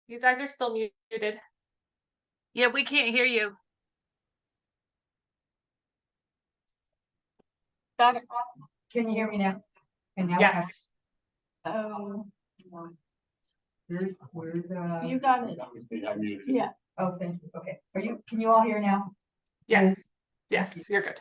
You guys are still muted. Yeah, we can't hear you. Got it. Can you hear me now? And now Yes. where's You got it. I muted. Yeah. oh, thank you. Okay. Can you all hear now? Yes. Thank Yes, you're good.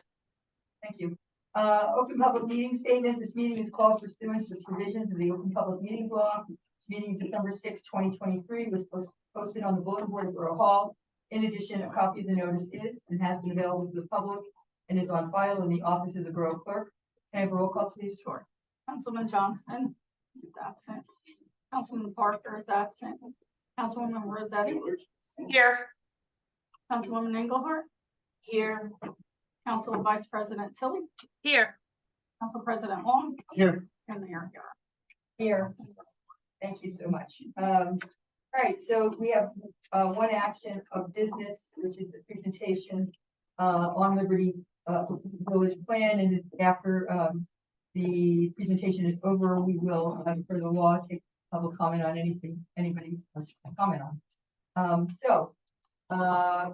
Thank you. Open public meeting statement. This meeting is called pursuant to the provisions of the Open Public Meetings Law. This meeting, December 6, 2023, was posted on the bulletin board at Borough Hall. In addition, a copy of the notice is and has been available to the public and is on file in the office of the Borough Clerk. Can I have a roll call, please? Sure. Councilman Johnston is absent. Councilman Parker is absent. Councilwoman Rossetti. Here. Councilwoman Engelhardt. Here. Council Vice President Tilly. Here. Council President Long. Here. And Mayor Garrett. Here. Thank you so much. All right, so we have one action of business, which is the presentation on Liberty Village Plan, and after the presentation is over, we will, as per the law, take public comment on anything anybody wants to comment on.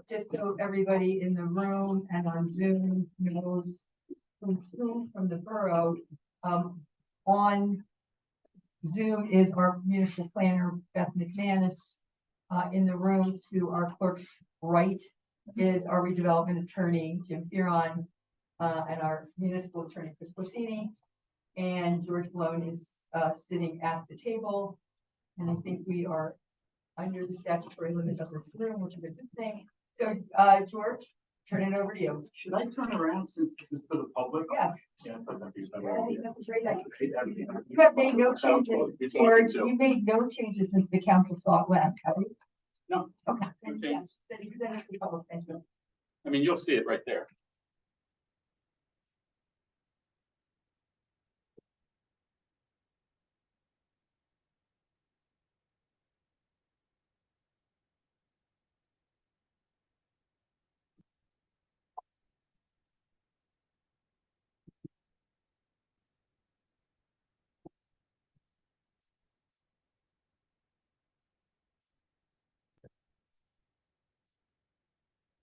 Just so everybody in the room and on Zoom knows who's from the borough, on Zoom is our municipal planner, Beth McManus. In the room to our clerk's right is our redevelopment attorney, Jim Fearon, and our municipal attorney, Chris Corsini. And George Malone is sitting at the table. And I think we are under the statutory limits of this room, which is a good thing. So, George, turn it over to you. Should I turn around since this is for the public? Yes. Yeah, I think I think that's a great idea. You You have made no changes, George. You made no changes since the council saw it last, have you? No. Okay. No Then, changes. yes, then you present it to the public. Thank you. I mean, you'll see it right there.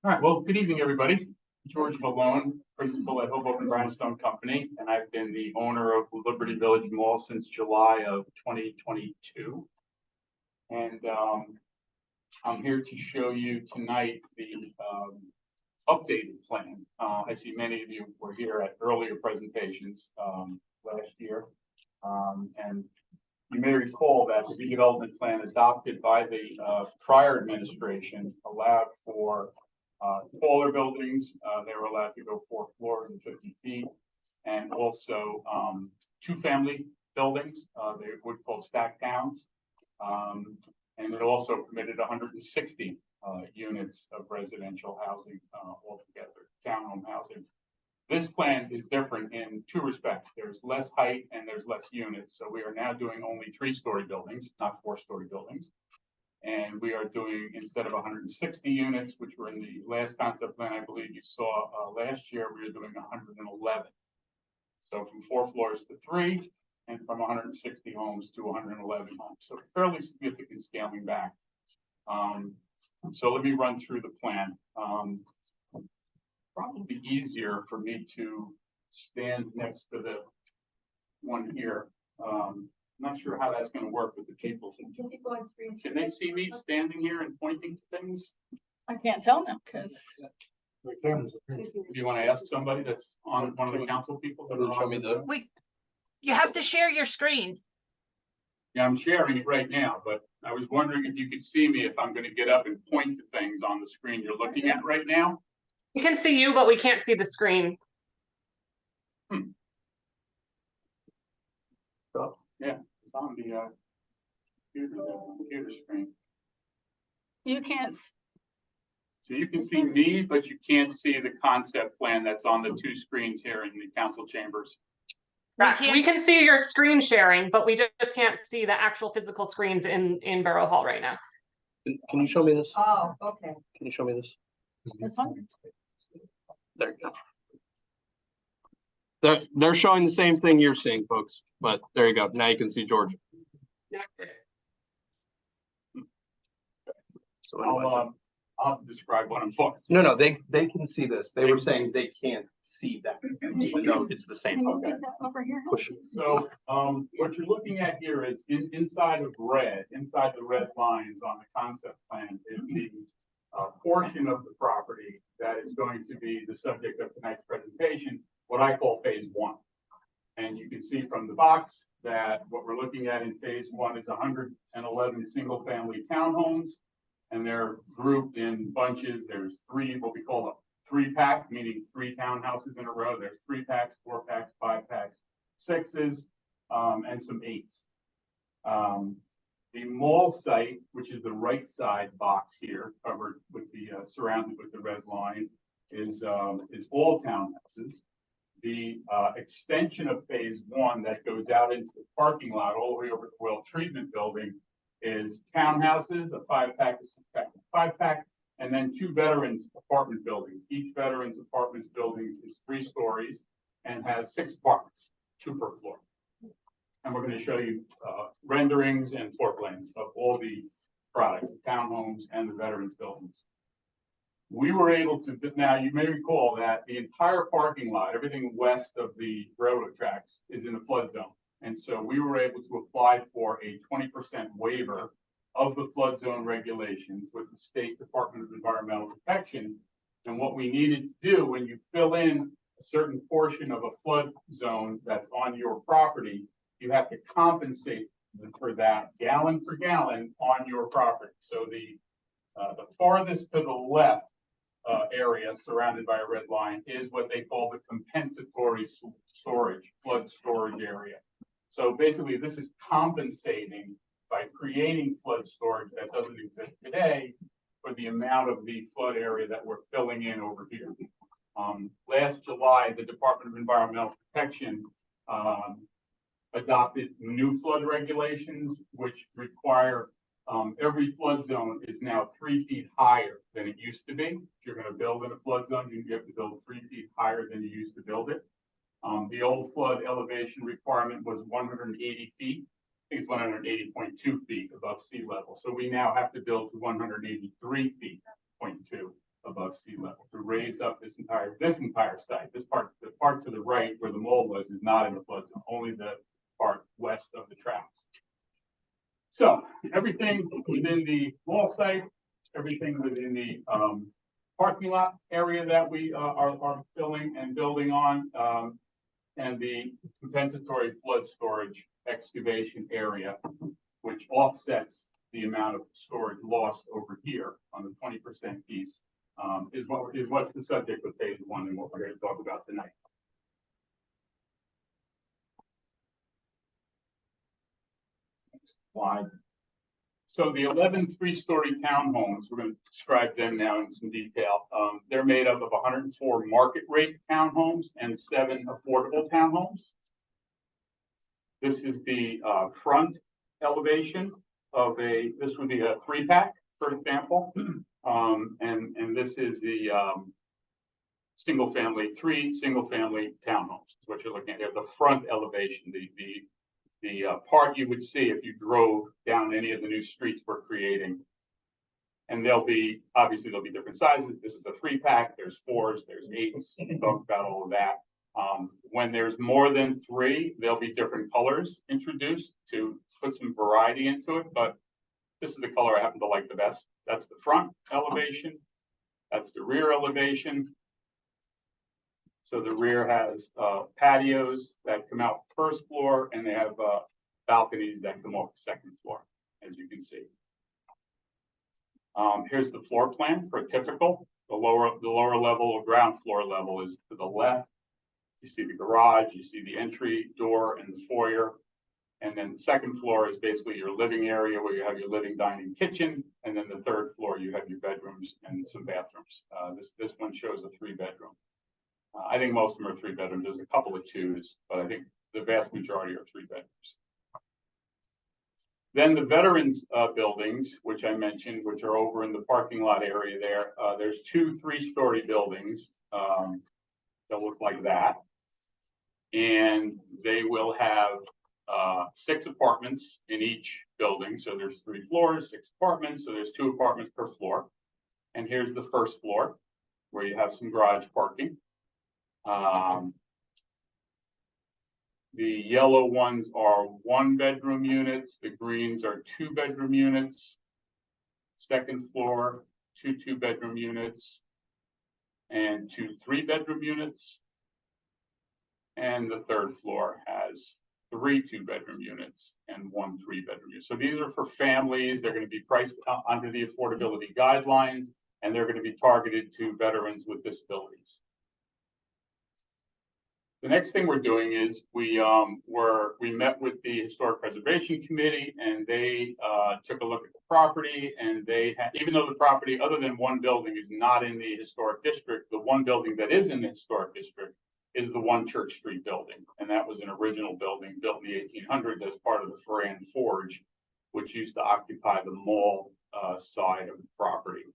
All right, well, good evening, everybody. George Malone, principal at Hoboken Brownstone Company, and I've been the owner of Liberty Village Mall since July of 2022. And I'm here to show you tonight the updated plan. I see many of you were here at earlier presentations last year. And you may recall that the redevelopment plan adopted by the prior administration allowed for taller buildings. They were allowed to go 4 floors and 50 feet, and also 2-family buildings. They would call stack towns. And it also permitted 160 units of residential housing altogether, townhome housing. This plan is different in 2 respects. There's less height and there's less units. So we are now doing only 3-story buildings, not 4-story buildings. And we are doing, instead of 160 units, which were in the last concept plan, I believe you saw last year, we are doing 111. So from 4 floors to 3, and from 160 homes to 111 homes. So fairly significant scaling back. So let me run through the plan. Probably easier for me to stand next to the one here. I'm not sure how that's going to work with the people. Can people on screen? Can they see me standing here and pointing to things? I can't tell now because Do you want to ask somebody that's on one of the council people? That are on the You have to share your screen. Yeah, I'm sharing it right now, but I was wondering if you could see me if I'm going to get up and point to things on the screen you're looking at right now. We can see you, but we can't see the screen. So, yeah, it's on the computer screen. you can't. So you can see me, but you can't see the concept plan that's on the 2 screens here in the council chambers. Correct. can't We can see your screen sharing, but we just can't see the actual physical screens in Borough Hall right now. Can you show me this? Oh, okay. Can you show me this? This one. There you go. They're showing the same thing you're seeing, folks, but there you go. Now you can see George. So anyways, I'll have to describe what I'm talking. no, they can see this. They were saying they can't see that, even though it's the same. Can you Okay. get that over here? Push it. So, what you're looking at here is inside of red, inside the red lines on the concept plan is the portion of the property that is going to be the subject of tonight's presentation, what I call phase one. And you can see from the box that what we're looking at in phase one is 111 single-family townhomes. And they're grouped in bunches. There's three, what we call a three-pack, meaning three townhouses in a row. There's 3-packs, 4-packs, 5-packs, 6s, and some 8s. The mall site, which is the right side box here, covered with the surrounded with the red line, is all townhouses. The extension of phase one that goes out into the parking lot all the way over to the Oil Treatment Building is townhouses, a 5-pack, a 5-pack, and then 2 veterans apartment buildings. Each veterans apartments buildings is 3 stories and has 6 apartments, 2 per floor. And we're going to show you renderings and floor plans of all the products, the townhomes and the veterans buildings. We were able to, now you may recall that the entire parking lot, everything west of the railroad tracks, is in a flood zone. And so we were able to apply for a 20% waiver of the flood zone regulations with the State Department of Environmental Protection. And what we needed to do when you fill in a certain portion of a flood zone that's on your property, you have to compensate for that gallon for gallon on your property. So the farthest to the left area surrounded by a red line is what they call the compensatory storage, flood storage area. So basically, this is compensating by creating flood storage that doesn't exist today for the amount of the flood area that we're filling in over here. Last July, the Department of Environmental Protection adopted new flood regulations, which require every flood zone is now 3 feet higher than it used to be. If you're going to build in a flood zone, you have to build 3 feet higher than you used to build it. The old flood elevation requirement was 180 feet. I think it's 180.2 feet above sea level. So we now have to build to 183 feet, 0.2 above sea level to raise up this entire site. This part, the part to the right where the mall was, is not in the flood zone, only the part west of the tracks. So everything within the mall site, everything within the parking lot area that we are filling and building on, and the compensatory flood storage excavation area, which offsets the amount of storage lost over here on the 20% piece, is what's the subject of phase one and what we're going to talk about tonight. Next slide. So the 11 3-story townhomes, we're going to describe them now in some detail. They're made up of 104 market rate townhomes and 7 affordable townhomes. This is the front elevation of this would be a 3-pack, for example. And this is the single family townhomes, is what you're looking at here. The front elevation, the part you would see if you drove down any of the new streets we're creating. And obviously there'll be different sizes. This is a 3-pack, there's 4s, there's 8s. We can talk about all of that. When there's more than 3, there'll be different colors introduced to put some variety into it, but this is the color I happen to like the best. That's the front elevation. That's the rear elevation. So the rear has patios that come out the first floor, and they have balconies that come off the second floor, as you can see. Here's the floor plan for a typical. The lower level or ground floor level is to the left. You see the garage, you see the entry door and the foyer. And then the second floor is basically your living area where you have your living, dining, kitchen. And then the third floor, you have your bedrooms and some bathrooms. This one shows a 3-bedroom. I think most of them are 3 bedrooms. There's a couple of 2s, but I think the vast majority are 3 bedrooms. Then the veterans buildings, which I mentioned, which are over in the parking lot area there. There's 2 3-story buildings that look like that. And they will have 6 apartments in each building. So there's 3 floors, 6 apartments. So there's 2 apartments per floor. And here's the first floor where you have some garage parking. The yellow ones are 1-bedroom units. The greens are 2-bedroom units. Second floor, 2 2-bedroom units and 2 3-bedroom units. And the third floor has 3 2-bedroom units and 1 3-bedroom unit. So these are for families. They're going to be priced under the affordability guidelines, and they're going to be targeted to veterans with disabilities. The next thing we're doing is we met with the Historic Preservation Committee, and they took a look at the property, and they had, even though the property other than 1 building is not in the historic district, the 1 building that is in the historic district is the 1 Church Street building, and that was an original building built in the 1800s as part of the Ferran Forge, which used to occupy the mall side of the property.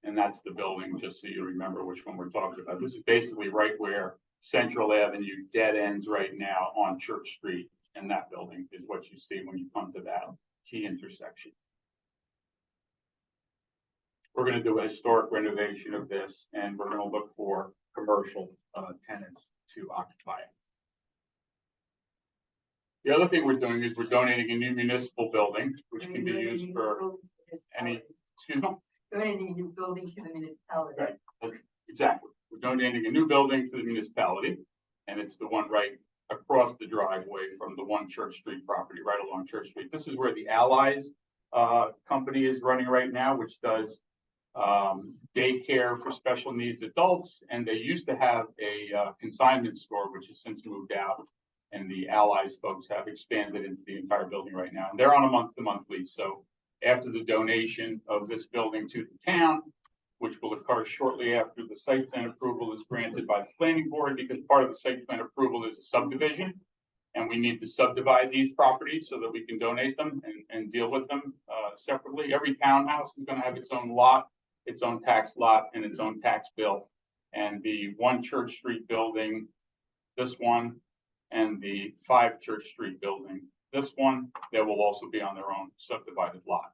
And that's the building, just so you remember which one we're talking about. This is basically right where Central Avenue dead ends right now on Church Street, and that building is what you see when you come to that T intersection. We're going to do a historic renovation of this, and we're going to look for commercial tenants to occupy it. The other thing we're doing is we're donating a new municipal building, which can be used for any, excuse me? Donating a new building to the municipality. Right, exactly. We're donating a new building to the municipality, and it's the one right across the driveway from the 1 Church Street property, right along Church Street. This is where the Allies company is running right now, which does daycare for special needs adults, and they used to have a consignment store, which has since moved out, and the Allies folks have expanded into the entire building right now. And they're on a month-to-month lease. So after the donation of this building to the town, which will occur shortly after the site plan approval is granted by the planning board, because part of the site plan approval is a subdivision, and we need to subdivide these properties so that we can donate them and deal with them separately. Every townhouse is going to have its own lot, its own tax lot, and its own tax bill. And the 1 Church Street building, this one, and the 5 Church Street building, this one, they will also be on their own subdivided lot.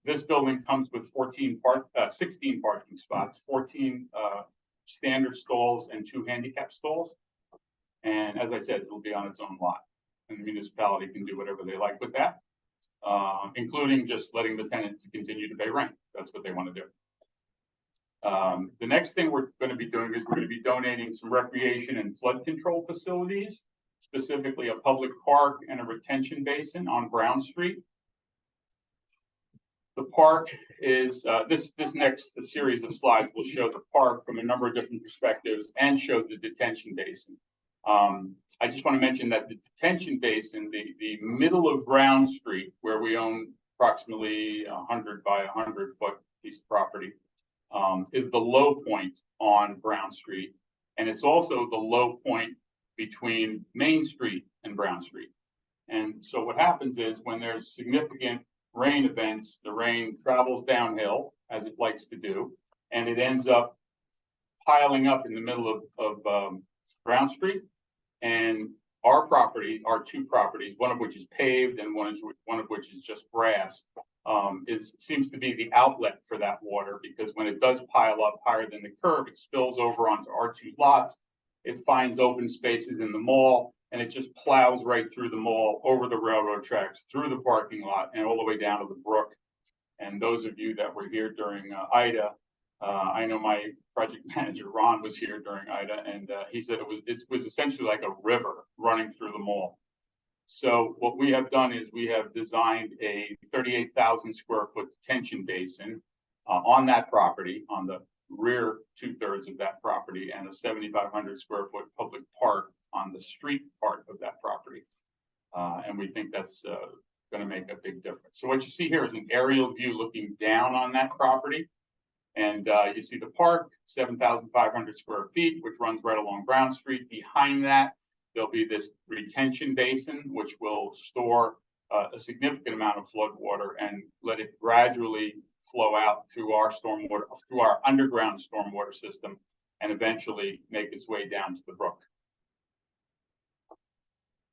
This building comes with 16 parking spots, 14 standard stalls and 2 handicap stalls. And as I said, it'll be on its own lot, and the municipality can do whatever they like with that, including just letting the tenants continue to pay rent. That's what they want to do. The next thing we're going to be doing is we're going to be donating some recreation and flood control facilities, specifically a public park and a retention basin on Brown Street. The park is, this next series of slides will show the park from a number of different perspectives and show the detention basin. I just want to mention that the detention basin, the middle of Brown Street, where we own approximately 100 by 100 foot piece of property, is the low point on Brown Street. And it's also the low point between Main Street and Brown Street. And so what happens is when there's significant rain events, the rain travels downhill, as it likes to do, and it ends up piling up in the middle of Brown Street. And our property, our 2 properties, one of which is paved and one of which is just grass, seems to be the outlet for that water, because when it does pile up higher than the curb, it spills over onto our 2 lots. It finds open spaces in the mall, and it just plows right through the mall, over the railroad tracks, through the parking lot, and all the way down to the brook. And those of you that were here during Ida, I know my project manager, Ron, was here during Ida, and he said it was essentially like a river running through the mall. So what we have done is we have designed a 38,000 square foot detention basin on that property, on the rear 2/3 of that property, and a 7,500 square foot public park on the street part of that property. And we think that's going to make a big difference. So what you see here is an aerial view looking down on that property. And you see the park, 7,500 square feet, which runs right along Brown Street. Behind that, there'll be this retention basin, which will store a significant amount of flood water and let it gradually flow out through our stormwater, through our underground stormwater system, and eventually make its way down to the brook.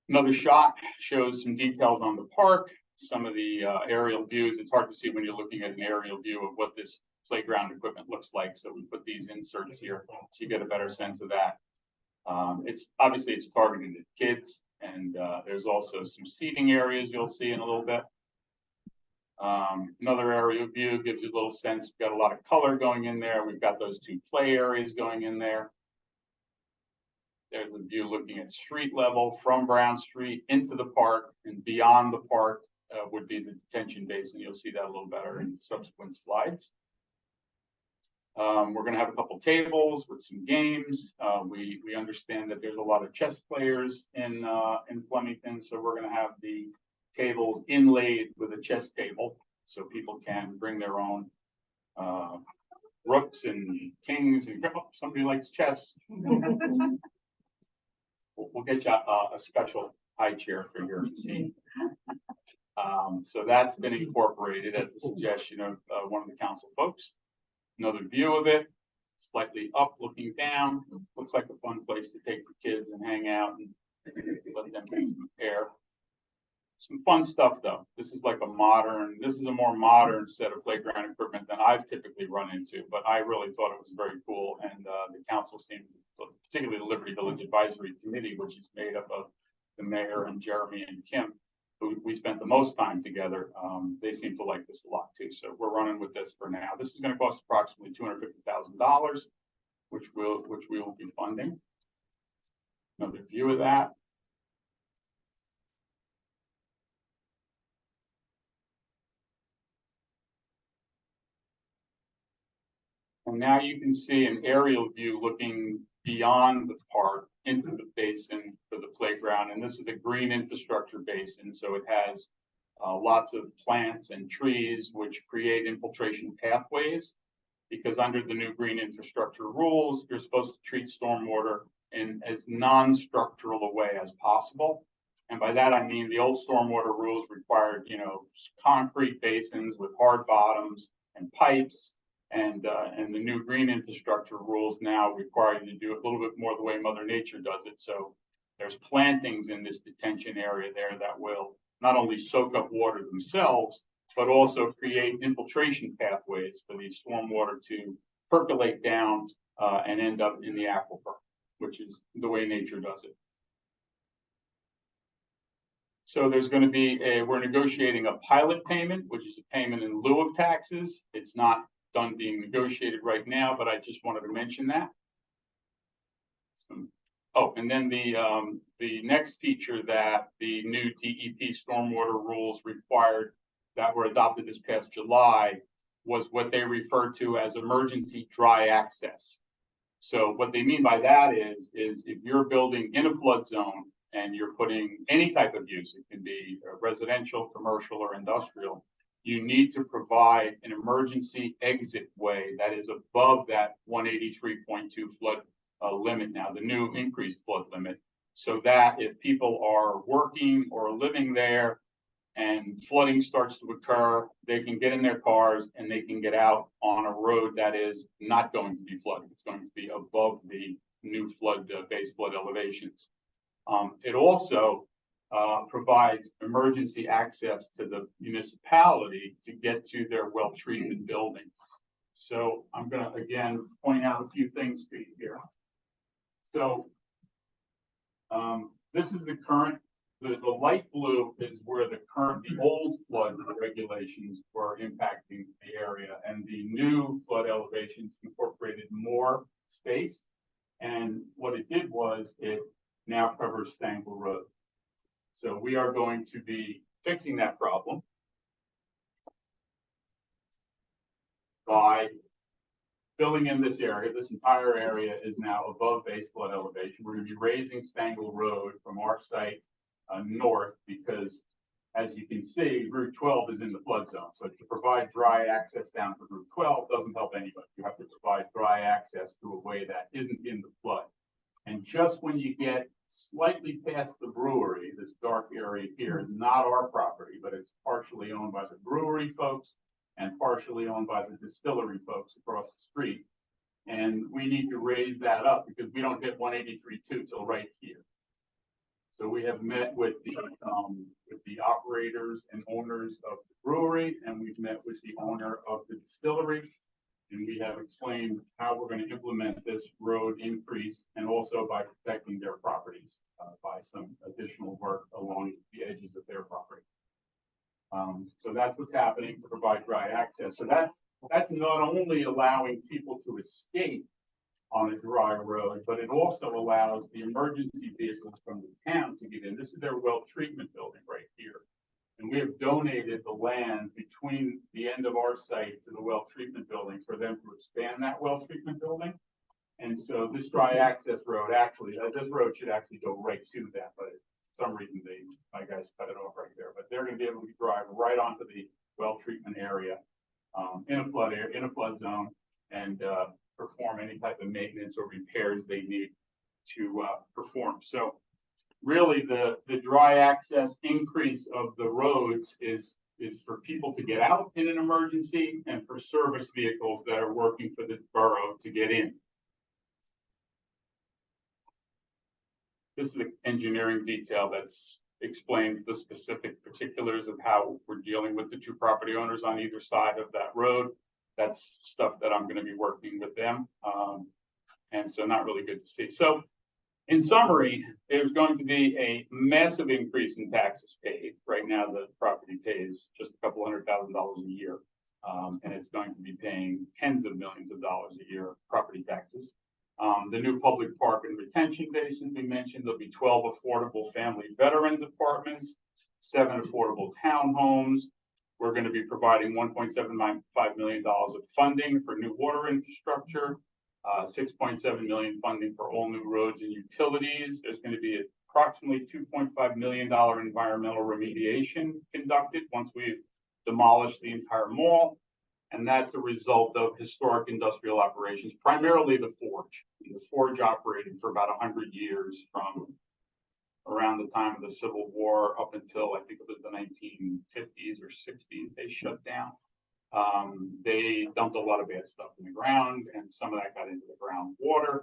Another shot shows some details on the park, some of the aerial views. It's hard to see when you're looking at an aerial view of what this playground equipment looks like. So we put these inserts here so you get a better sense of that. It's obviously it's targeted at kids, and there's also some seating areas you'll see in a little bit. Another aerial view gives you a little sense. We've got a lot of color going in there. We've got those two play areas going in there. There's a view looking at street level from Brown Street into the park, and beyond the park would be the detention basin. You'll see that a little better in subsequent slides. We're going to have a couple tables with some games. We understand that there's a lot of chess players in Flemington, so we're going to have the tables inlaid with a chess table, so people can bring their own rooks and kings. And oh, somebody likes chess. We'll get you a special high chair for your seat. So that's been incorporated at the suggestion of one of the council folks. Another view of it, slightly up, looking down. Looks like a fun place to take the kids and hang out and let them get some air. Some fun stuff though. This is a more modern set of playground equipment than I've typically run into, but I really thought it was very cool. And the council seemed, particularly the Liberty Village Advisory Committee, which is made up of the mayor and Jeremy and Kim, who we spent the most time together. They seem to like this a lot too. So we're running with this for now. This is going to cost approximately $250,000, which we will be funding. Another view of that. And now you can see an aerial view looking beyond the park into the basin for the playground. And this is a green infrastructure basin. So it has lots of plants and trees which create infiltration pathways, because under the new green infrastructure rules, you're supposed to treat stormwater in as non-structural a way as possible. And by that, I mean the old stormwater rules required, concrete basins with hard bottoms and pipes. And the new green infrastructure rules now require you to do it a little bit more the way Mother Nature does it. So there's plantings in this detention area there that will not only soak up water themselves, but also create infiltration pathways for the stormwater to percolate down and end up in the aquifer, which is the way nature does it. So there's going to be we're negotiating a pilot payment, which is a payment in lieu of taxes. It's not done being negotiated right now, but I just wanted to mention that. Oh, and then the next feature that the new DEP stormwater rules required that were adopted this past July was what they refer to as emergency dry access. So what they mean by that is if you're building in a flood zone and you're putting any type of use, it can be residential, commercial, or industrial, you need to provide an emergency exit way that is above that 183.2 flood limit now, the new increased flood limit, so that if people are working or living there and flooding starts to occur, they can get in their cars and they can get out on a road that is not going to be flooded. It's going to be above the new flood base flood elevations. It also provides emergency access to the municipality to get to their well-treated buildings. So I'm going to again point out a few things to you here. So this is the current, the light blue is where the old flood regulations were impacting the area, and the new flood elevations incorporated more space. And what it did was it now covers Stangle Road. So we are going to be fixing that problem by filling in this area. This entire area is now above base flood elevation. We're going to be raising Stangle Road from our site north, because as you can see, Route 12 is in the flood zone. So to provide dry access down to Route 12 doesn't help anybody. You have to provide dry access to a way that isn't in the flood. And just when you get slightly past the brewery, this dark area here is not our property, but it's partially owned by the brewery folks and partially owned by the distillery folks across the street. And we need to raise that up because we don't hit 183.2 till right here. So we have met with the operators and owners of the brewery, and we've met with the owner of the distillery. And we have explained how we're going to implement this road increase and also by protecting their properties by some additional work along the edges of their property. So that's what's happening to provide dry access. So that's not only allowing people to escape on a dry road, but it also allows the emergency vehicles from the town to get in. This is their well treatment building right here. And we have donated the land between the end of our site to the well treatment building for them to expand that well treatment building. And so this dry access road, actually, this road should actually go right to that, but for some reason my guys cut it off right there. But they're gonna be able to drive right onto the well treatment area in a flood zone and perform any type of maintenance or repairs they need to perform. So really the dry access increase of the roads is for people to get out in an emergency and for service vehicles that are working for the borough to get in. This is the engineering detail that's explains the specific particulars of how we're dealing with the two property owners on either side of that road. That's stuff that I'm going to be working with them. And so not really good to see. So in summary, there's going to be a massive increase in taxes paid. Right now, the property pays just a couple $100,000 a year. And it's going to be paying tens of millions of dollars a year property taxes. The new public park and retention basin we mentioned, there'll be 12 affordable family veterans apartments, 7 affordable townhomes. We're going to be providing $1.75 million of funding for new water infrastructure, 6.7 million funding for all new roads and utilities. There's going to be approximately $2.5 million environmental remediation conducted once we've demolished the entire mall. And that's a result of historic industrial operations, primarily the forge. The forge operated for about 100 years from around the time of the Civil War up until I think it was the 1950s or 60s, they shut down. They dumped a lot of bad stuff in the ground and some of that got into the groundwater.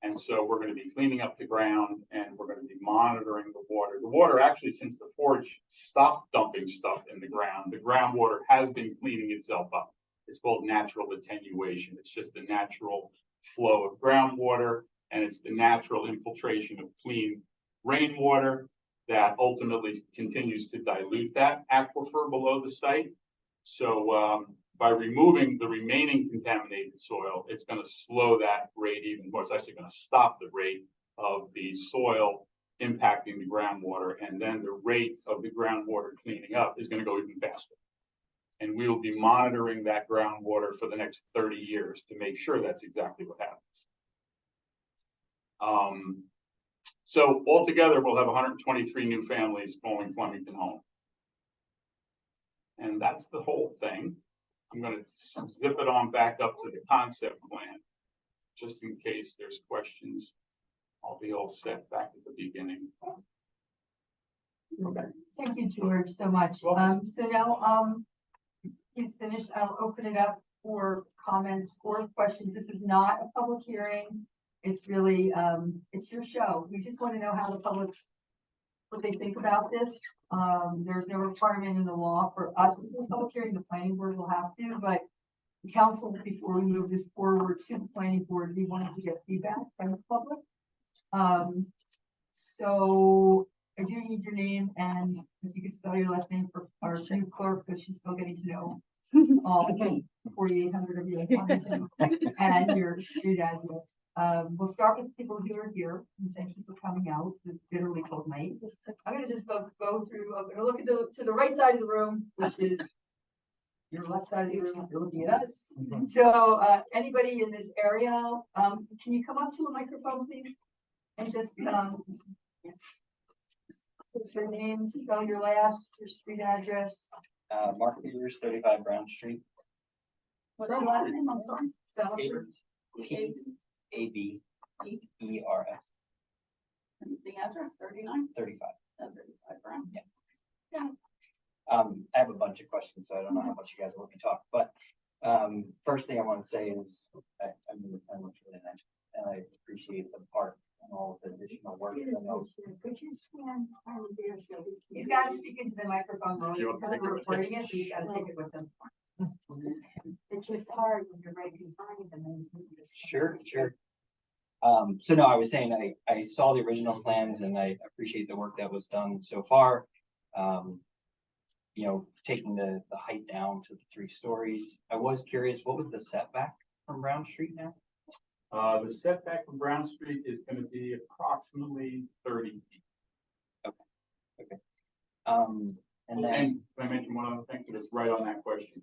And so we're going to be cleaning up the ground and we're going to be monitoring the water. The water actually, since the forge stopped dumping stuff in the groundwater has been cleaning itself up. It's called natural attenuation. It's just the natural flow of groundwater and it's the natural infiltration of clean rainwater that ultimately continues to dilute that aquifer below the site. So by removing the remaining contaminated soil, it's going to slow that rate even more. It's actually going to stop the rate of the soil impacting the groundwater, and then the rate of the groundwater cleaning up is going to go even faster. And we will be monitoring that groundwater for the next 30 years to make sure that's exactly what happens. So altogether, we'll have 123 new families calling Flemington home. And that's the whole thing. I'm going to zip it on back up to the concept plan, just in case there's questions. I'll be all set back at the beginning. Okay. Thank you, George, so much. So now, he's finished. I'll open it up for comments or questions. This is not a public hearing. It's really, it's your show. We just want to know how the public, what they think about this. There's no requirement in the law for us to do a public hearing. The planning board will have to, but the council, before we move this forward to the planning board, we wanted to get feedback from the public. So I do need your name and if you could spell your last name for our new clerk, because she's still getting to know all 4,800 of you in Flemington and your street address. We'll start with people who are here. And thank you for coming out. It's a bitterly cold night. I'm going to just go through. I'm going to look at to the right side of the room, which is your left side of the room. You're looking at us. So anybody in this area, can you come up to a microphone, please, and just what's your name, spell your last, your street address. Mark Peters, 35 Brown Street. What's your last name? I'm sorry. Spell it, Peters, please. P-A-B-E-R-S, The address 39, 35. 35 Brown. I have a bunch of questions, so I don't know how much you guys will let me talk, but first thing I want to say is I'm really nice, and I appreciate the park and all additional work. I know You've got to speak into the microphone, Rose, You want to because take it we're with you? recording it, so you gotta take it with them. It's just hard when you're right behind them. Sure. So no, I was saying, I saw the original plans and I appreciate the work that was done so far. You know, taking the height down to the 3 stories. I was curious, what was the setback from Brown Street now? The setback from Brown Street is gonna be approximately 30 feet. And then, And I mentioned one other thing, because it's right on that question.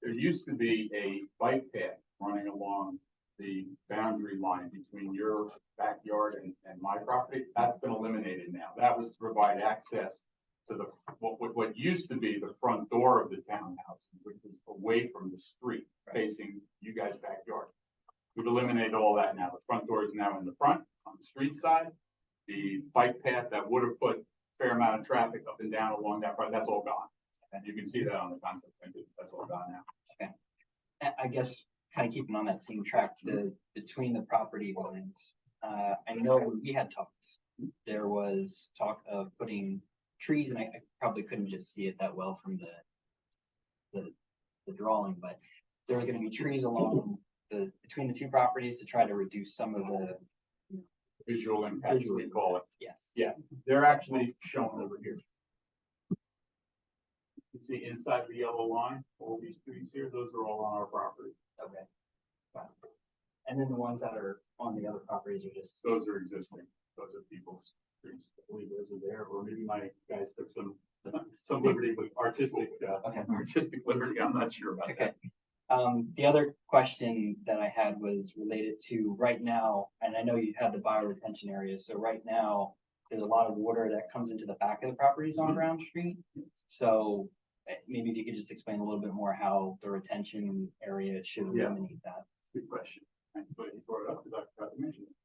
There used to be a bike path running along the boundary line between your backyard and my property. That's been eliminated now. That was to provide access to the, what used to be the front door of the townhouse, which is away from the street facing you guys' backyard. We've eliminated all that now. The front door is now in the front on the street side. The bike path that would have put a fair amount of traffic up and down along that part, that's all gone. And you can see that on the concept plan, that's all gone now. I guess, kind of keeping on that same track, between the property lines. I know when we had talked, there was talk of putting trees, and I probably couldn't just see it that well from the drawing, but there were gonna be trees along between the 2 properties to try to reduce some of the, Visual impact, we call it. yes. They're actually shown over here. You can see inside the yellow line, all these trees here, those are all on our property. Okay. Wow. And then the ones that are on the other properties are just, Those are existing, those are people's trees. I believe those are there, or maybe my guys took some liberty with artistic, Okay. artistic liberty, I'm not sure about okay. that. The other question that I had was related to right now, and I know you have the bioretention area, so right now, there's a lot of water that comes into the back of the properties on Mhm. Brown Street. So maybe if you could just explain a little bit more how the retention area should Yeah. eliminate that. Good question. I'm glad you brought it up, because I forgot to mention it.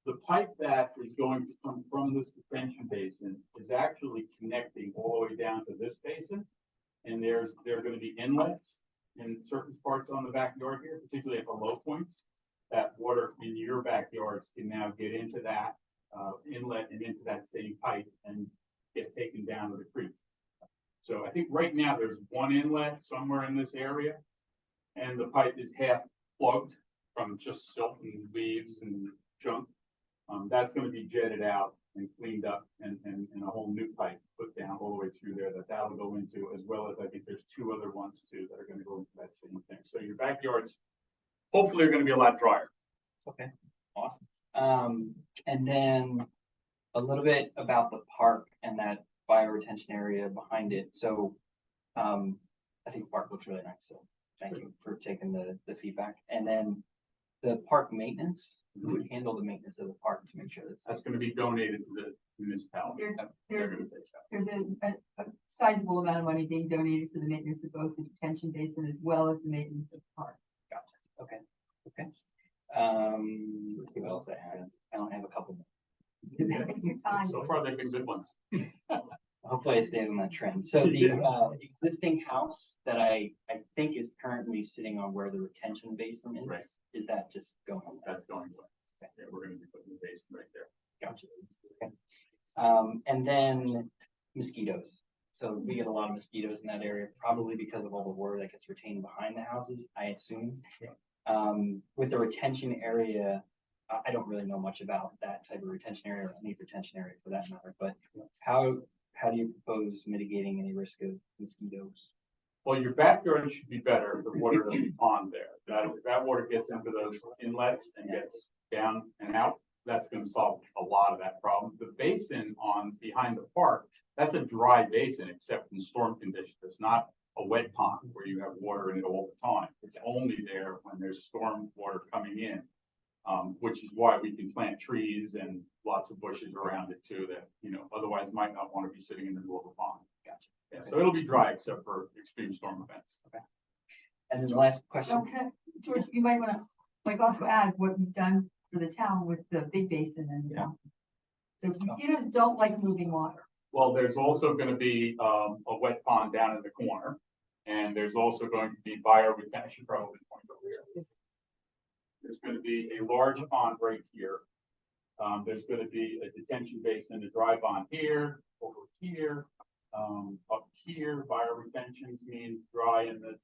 The pipe that is going to come from this detention basin is actually connecting all the way down to this basin. And there are gonna be inlets in certain parts on the backyard here, particularly at the low points. That water in your backyards can now get into that, inlet and into that same pipe and get taken down to the creek. So I think right now there's one inlet somewhere in this area. And the pipe is half plugged from just silt and leaves and junk. That's gonna be jetted out and cleaned up and a whole new pipe put down all the way through there that'll go into, as well as I think there's 2 other ones too that are gonna go into that same thing. So your backyards hopefully are gonna be a lot drier. Okay, awesome. And then a little bit about the park and that bioretention area behind it. So, I think the park looks really nice, so thank you for taking the feedback. And then the park maintenance, who would handle the maintenance of the park to make sure That's gonna be donated to the municipality. They're There's, gonna fix that. there's a sizable amount of money being donated for the maintenance of both the detention basin as well as the maintenance of the park. Okay. Let's see what else I have. I only have a couple more. Take your time. So far, they've been good ones. Hopefully I stay on that trend. So the existing house that I think is currently sitting on where the retention basin Right. is that just going? That's going to, yeah, we're gonna be putting the basin right there. Gotcha. Okay. And then mosquitoes. So we get a lot of mosquitoes in that area, probably because of all the water that gets retained behind the houses, I assume. With the retention area, I don't really know much about that type of retention area or any retention area for that matter, but how do you propose mitigating any risk of mosquitoes? Well, your backyard should be better, the water in the pond there. That water gets into those inlets and gets down and out. That's gonna solve a lot of that problem. The basin behind the park, that's a dry basin except in storm conditions. It's not a wet pond where you have water in it all the time. It's only there when there's storm water coming in. Which is why we can plant trees and lots of bushes around it too, that, otherwise might not want to be sitting in the middle of a pond. Gotcha. Yeah, so it'll be dry except for extreme storm events. And then the last question, Okay, George, you might wanna, also add what you've done for the town with the big basin and. Yeah. So mosquitoes don't like moving water. Well, there's also gonna be, a wet pond down in the corner. And there's also going to be bioretention, I should probably point over here. There's gonna be a large pond right here. There's gonna be a detention basin to drive on here, over here, up here, fire retentions mean dry and that's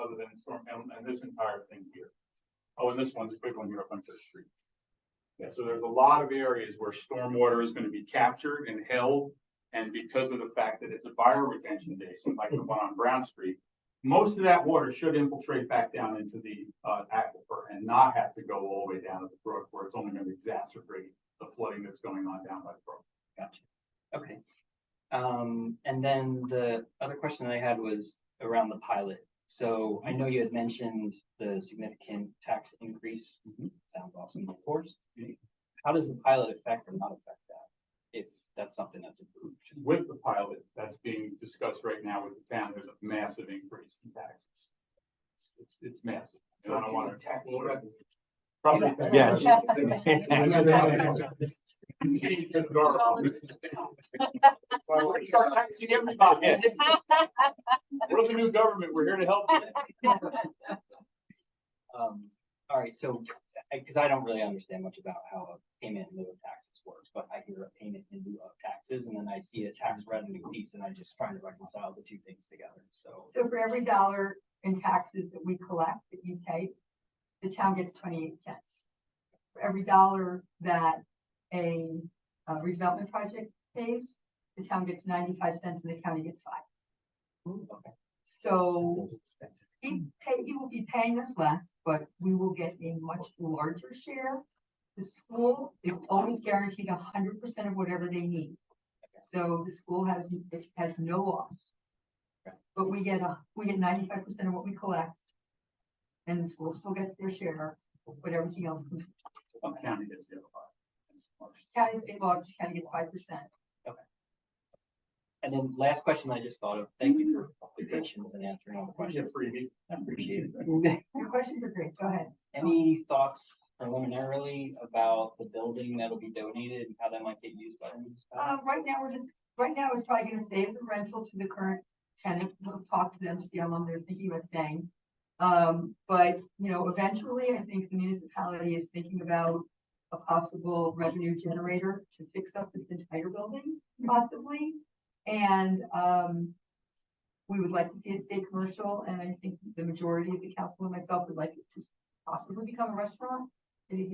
other than storm, and this entire thing here. Oh, and this one's a big one here up on Church Street. Yeah, so there's a lot of areas where stormwater is gonna be captured and held. And because of the fact that it's a fire retention basin, like the one on Brown Street, most of that water should infiltrate back down into the aquifer and not have to go all the way down to the brook where it's only gonna exacerbate the flooding that's going on down by the brook. Gotcha. Okay. And then the other question that I had was around the pilot. So I know you had mentioned the significant tax increase. Sounds awesome, of course. How does the pilot affect or not affect that? If that's something that's approved? With the pilot that's being discussed right now with the town, there's a massive increase in taxes. It's massive. And I don't want to. Probably. Yes. Well, we're gonna start taxing everybody. We're the new government. We're here to help. All right, so, because I don't really understand much about how a payment in lieu of taxes works, but I hear a payment in lieu of taxes, and then I see a tax revenue piece, and I'm just trying to reconcile the two things together, so. So for every dollar in taxes that we collect, that you pay, the town gets 28 cents. For every dollar that a redevelopment project pays, the town gets 95 cents and the county gets 5. Okay. So he will be paying us less, but we will get a much larger share. The school is always guaranteed 100% of whatever they need. So the school has no loss. But we get 95% of what we collect. And the school still gets their share, but everything else comes. The county gets the other part. County, state law, county gets 5%. And then last question I just thought of, thank you for your patience and answering all the What's your questions. freebie? I appreciate it. Your questions are great. Go ahead. Any thoughts preliminarily about the building that'll be donated and how that might get used by the municipality? Right now it's probably gonna stay as a rental to the current tenant. We'll talk to them to see how long they're thinking about staying. But, eventually I think the municipality is thinking about a possible revenue generator to fix up this entire building, possibly. And, we would like to see it stay commercial, and I think the majority of the council and myself would like it to possibly become a restaurant. I think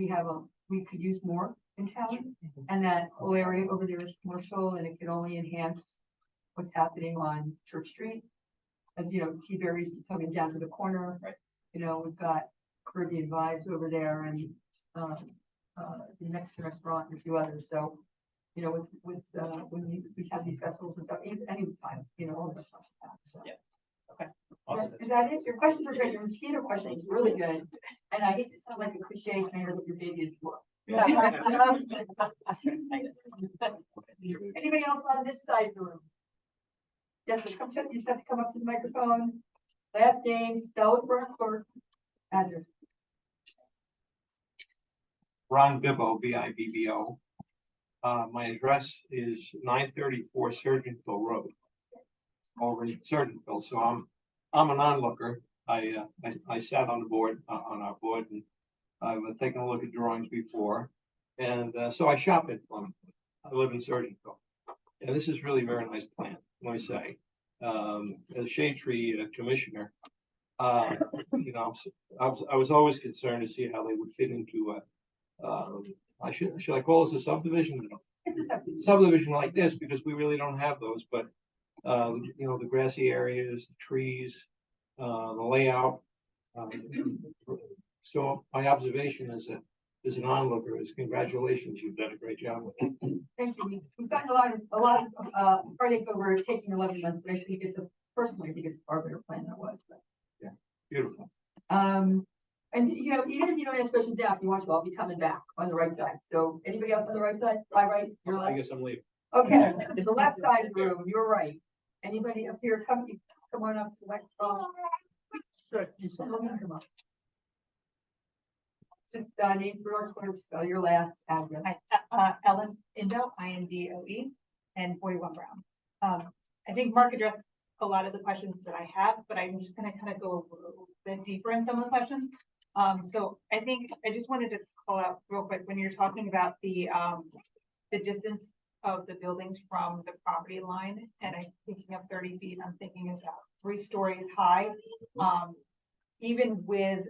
we could use more in town, and that whole area over there is commercial, and it could only enhance what's happening on Church Street. As you know, T-Berry's is coming down to the corner. Right. We've got Caribbean Vibes over there and the Mexican restaurant and a few others. So, when we have these festivals and stuff, any time, all the restaurants have, so. Yeah. Okay. Is that it? Your questions are great. Your mosquito question is really good. And I hate to sound like a cliche, can I hear what your baby is for? Anybody else on this side of the room? Yes, sir. You just have to come up to the microphone. Last name, spell it for our clerk. Address. Ron Bibbo, B-I-B-B-O. My address is 934 Surgeonville Road, over in Surgeonville. So I'm an onlooker. I sat on the board, on our board, and I've taken a look at drawings before. And so I shop in Plymouth. I live in Surgeonville. And this is really a very nice plan, let me say. As Shade Tree Commissioner, I was always concerned to see how they would fit into should I call this a subdivision? No. It's a subdivision. Subdivision like this, because we really don't have those, but the grassy areas, the trees, the layout. So my observation as an onlooker is congratulations, you've done a great job with it. Thank you. We've gotten a lot of heartache over it taking 11 months, but I think personally, I think it's a far better plan than it was, but. Yeah, beautiful. And even if you don't ask questions now, if you want to, I'll be coming back on the right side. So anybody else on the right side? My right, your I left? guess I'm leaving. Okay, the left side of the room, you're right. Anybody up here, come on up to the microphone. Sure, just let me come up. Just name for our clerk, spell your last address. Ellen Indo, I-N-D-O-E, and 41 Brown. I think Mark addressed a lot of the questions that I have, but I'm just gonna kind of go a little bit deeper in some of the questions. So I think I just wanted to call out real quick, when you're talking about the distance of the buildings from the property line, and I'm thinking of 30 feet, I'm thinking about 3 stories high. Even with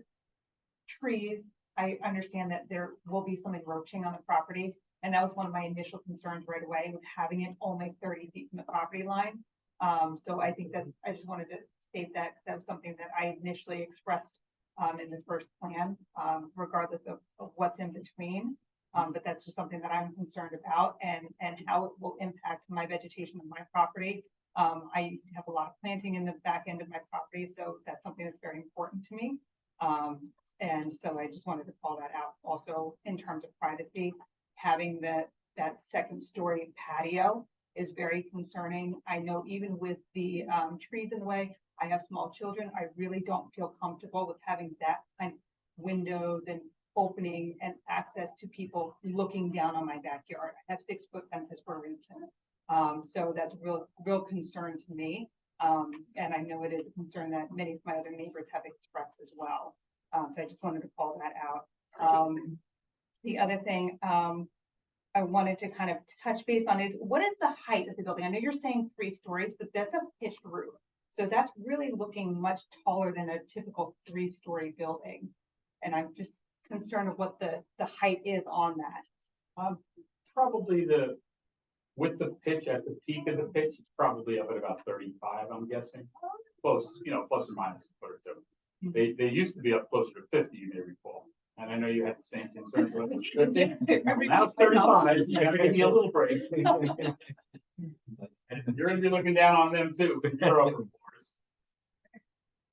trees, I understand that there will be some encroaching on the property. And that was one of my initial concerns right away, with having it only 30 feet from the property line. So I think that I just wanted to state that that was something that I initially expressed in the first plan, regardless of what's in between. But that's just something that I'm concerned about, and how it will impact my vegetation on my property. I have a lot of planting in the back end of my property, so that's something that's very important to me. And so I just wanted to call that out. Also, in terms of privacy, having that second story patio is very concerning. I know even with the trees in the way, I have small children. I really don't feel comfortable with having that kind of windows and opening and access to people looking down on my backyard. I have 6-foot fences for a reason. So that's a real concern to me. And I know it is a concern that many of my other neighbors have expressed as well. So I just wanted to call that out. The other thing I wanted to kind of touch base on is, what is the height of the building? I know you're saying 3 stories, but that's a pitched roof. So that's really looking much taller than a typical 3-story building. And I'm just concerned of what the height is on that. Probably with the pitch, at the peak of the pitch, it's probably up at about 35, I'm guessing. Close, plus or minus a foot or 2. They used to be up closer to 50, you may recall. And I know you had the same concerns with it. Now it's 35, you gotta give me a little break. And you're gonna be looking down on them too, from your upper floors.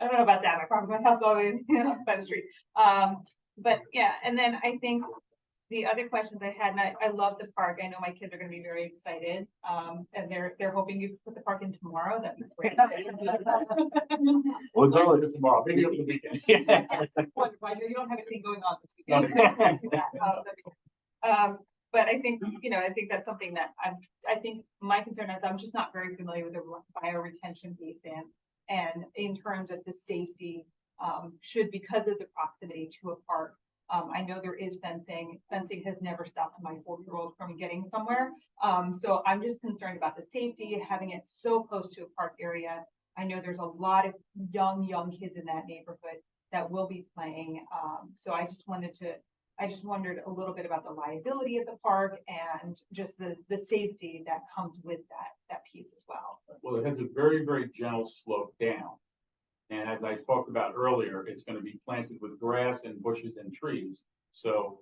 I don't know about that. My house always by the street. But yeah, and then I think the other questions I had, and I love the park. I know my kids are going to be very excited. And they're hoping you put the park in tomorrow. That'd be great. Well, it's only tomorrow, maybe over the weekend. Wonderful. I know you don't have anything going on this weekend. But I think, I think that's something that I think my concern is I'm just not very familiar with the bioretention basin. And in terms of the safety, because of the proximity to a park, I know there is fencing. Fencing has never stopped my 4-year-old from getting somewhere. So I'm just concerned about the safety, having it so close to a park area. I know there's a lot of young kids in that neighborhood that will be playing. So I just wondered a little bit about the liability of the park and just the safety that comes with that piece as well. Well, it has a very, very gentle slope down. And as I talked about earlier, it's going to be planted with grass and bushes and trees. So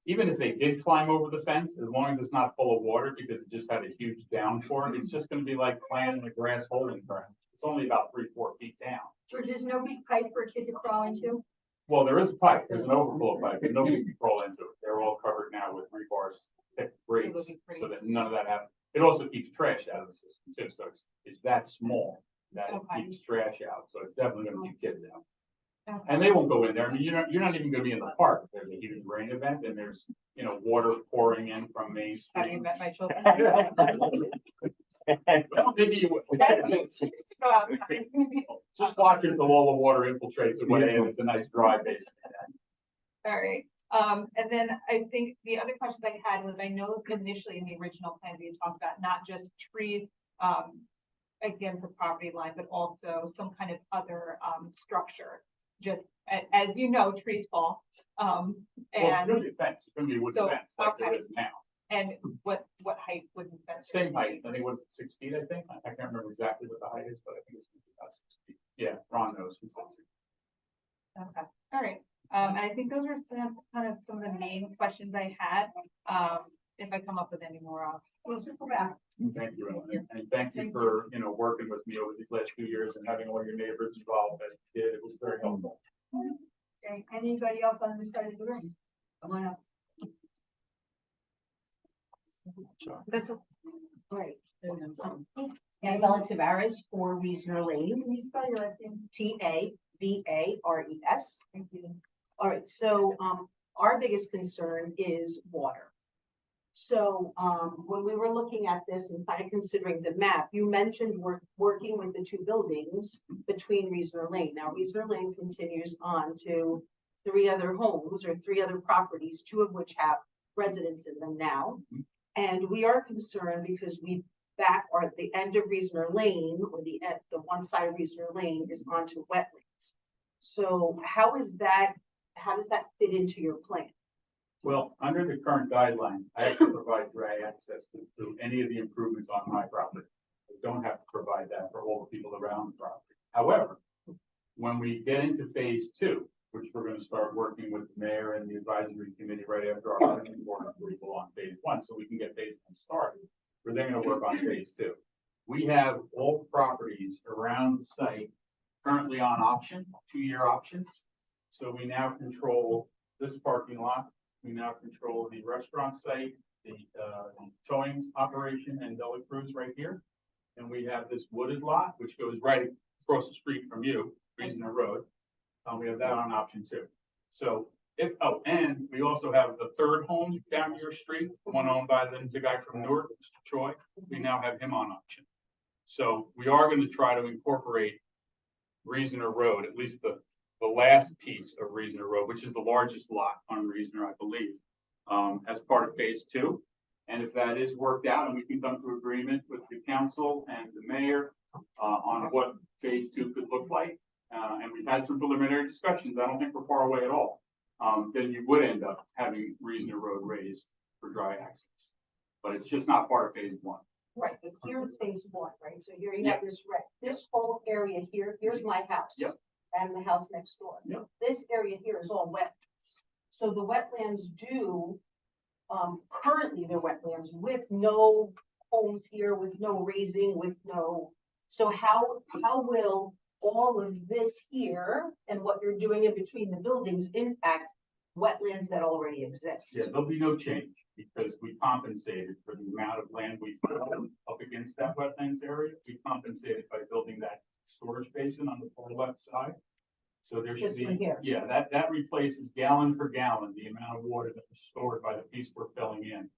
even if they did climb over the fence, as long as it's not full of water, because it just had a huge downpour, it's just going to be like planting a grass hole in the ground. It's only about 3-4 feet down. George, there's no big pipe for a kid to crawl into? Well, there is a pipe. There's an overflow pipe, but nobody can crawl into it. They're all covered now with rebar thick grates, so that none of that happens. It also keeps trash out of the system too. So it's that small that it Okay. keeps trash out. So it's definitely going to keep kids out. Okay. And they won't go in there. I mean, you're not even going to be in the park. There's a huge rain event, and there's water pouring in from Main Have you Street. met my children? Well, maybe you would. Just go outside. Just watch it until all the water infiltrates away, and it's a nice dry basin. All right, and then I think the other questions I had was, I know initially in the original plan, we had talked about not just trees, against the property line, but also some kind of other, structure. Just, as you know, trees fall, Well, it's and, gonna be a fence. It's gonna be a wooden So, fence like there okay. is now. and what height would the fence? Same height. I think what's 6 feet, I think. I can't remember exactly what the height is, but I think it's about 6 feet. Yeah, Ron knows. He said 6 feet. Okay, all right, and I think those are some of the main questions I had. If I come up with any more, We'll circle back. Thank you, Ellen. And thank you for, working with me over these last few years and having all your neighbors involved as you did. It was very helpful. Okay, anybody else on this side of the room? Come on up. that's Right. Annabella Tavares, 4 Wiesner Lane, Can you spell your last name? Tavares. Thank you. All right, so, our biggest concern is water. So, when we were looking at this and kind of considering the map, you mentioned working with the 2 buildings between Wiesner Lane. Now, Wiesner Lane continues on to three other homes or three other properties, two of which have residents in them now. And we are concerned because we back or at the end of Reasoner Lane, or the one side of Reasoner Lane is onto wetlands. So how does that fit into your plan? Well, under the current guideline, I have to provide dry access to any of the improvements on my property. I don't have to provide that for all the people around the property. However, when we get into phase two, which we're gonna start working with the mayor and the advisory committee right after our planning board approval on phase one, so we can get phase one started, we're then gonna work on phase two. We have all properties around the site currently on option, 2-year options. So we now control this parking lot. We now control the restaurant site, the towing operation and Dela Cruz right here. And we have this wooded lot, which goes right across the street from you, Reasoner Road. We have that on option 2. So and we also have the third home down your street, the one owned by the guy from Newark, Mr. Choi. We now have him on option. So we are going to try to incorporate Reasoner Road, at least the last piece of Reasoner Road, which is the largest lot on Reasoner, I believe, as part of phase 2. And if that is worked out and we can come to agreement with the council and the mayor on what phase 2 could look like, and we've had some preliminary discussions, I don't think we're far away at all, then you would end up having Reasoner Road raised for dry access. But it's just not part of phase 1. Right, but here's phase 1, right? So here you have this whole area here, here's my house. Yep. And the house next door. Yep. This area here is all wetlands. So the wetlands currently they're wetlands with no homes here, with no raising, with no. So how will all of this here and what you're doing in between the buildings impact wetlands that already exist? Yeah, there'll be no change because we compensated for the amount of land we filled up against that wetlands area. We compensated by building that storage basin on the far left side. So there should This be, one here. yeah, that replaces gallon for gallon, the amount of water that was stored by the piece we're filling in.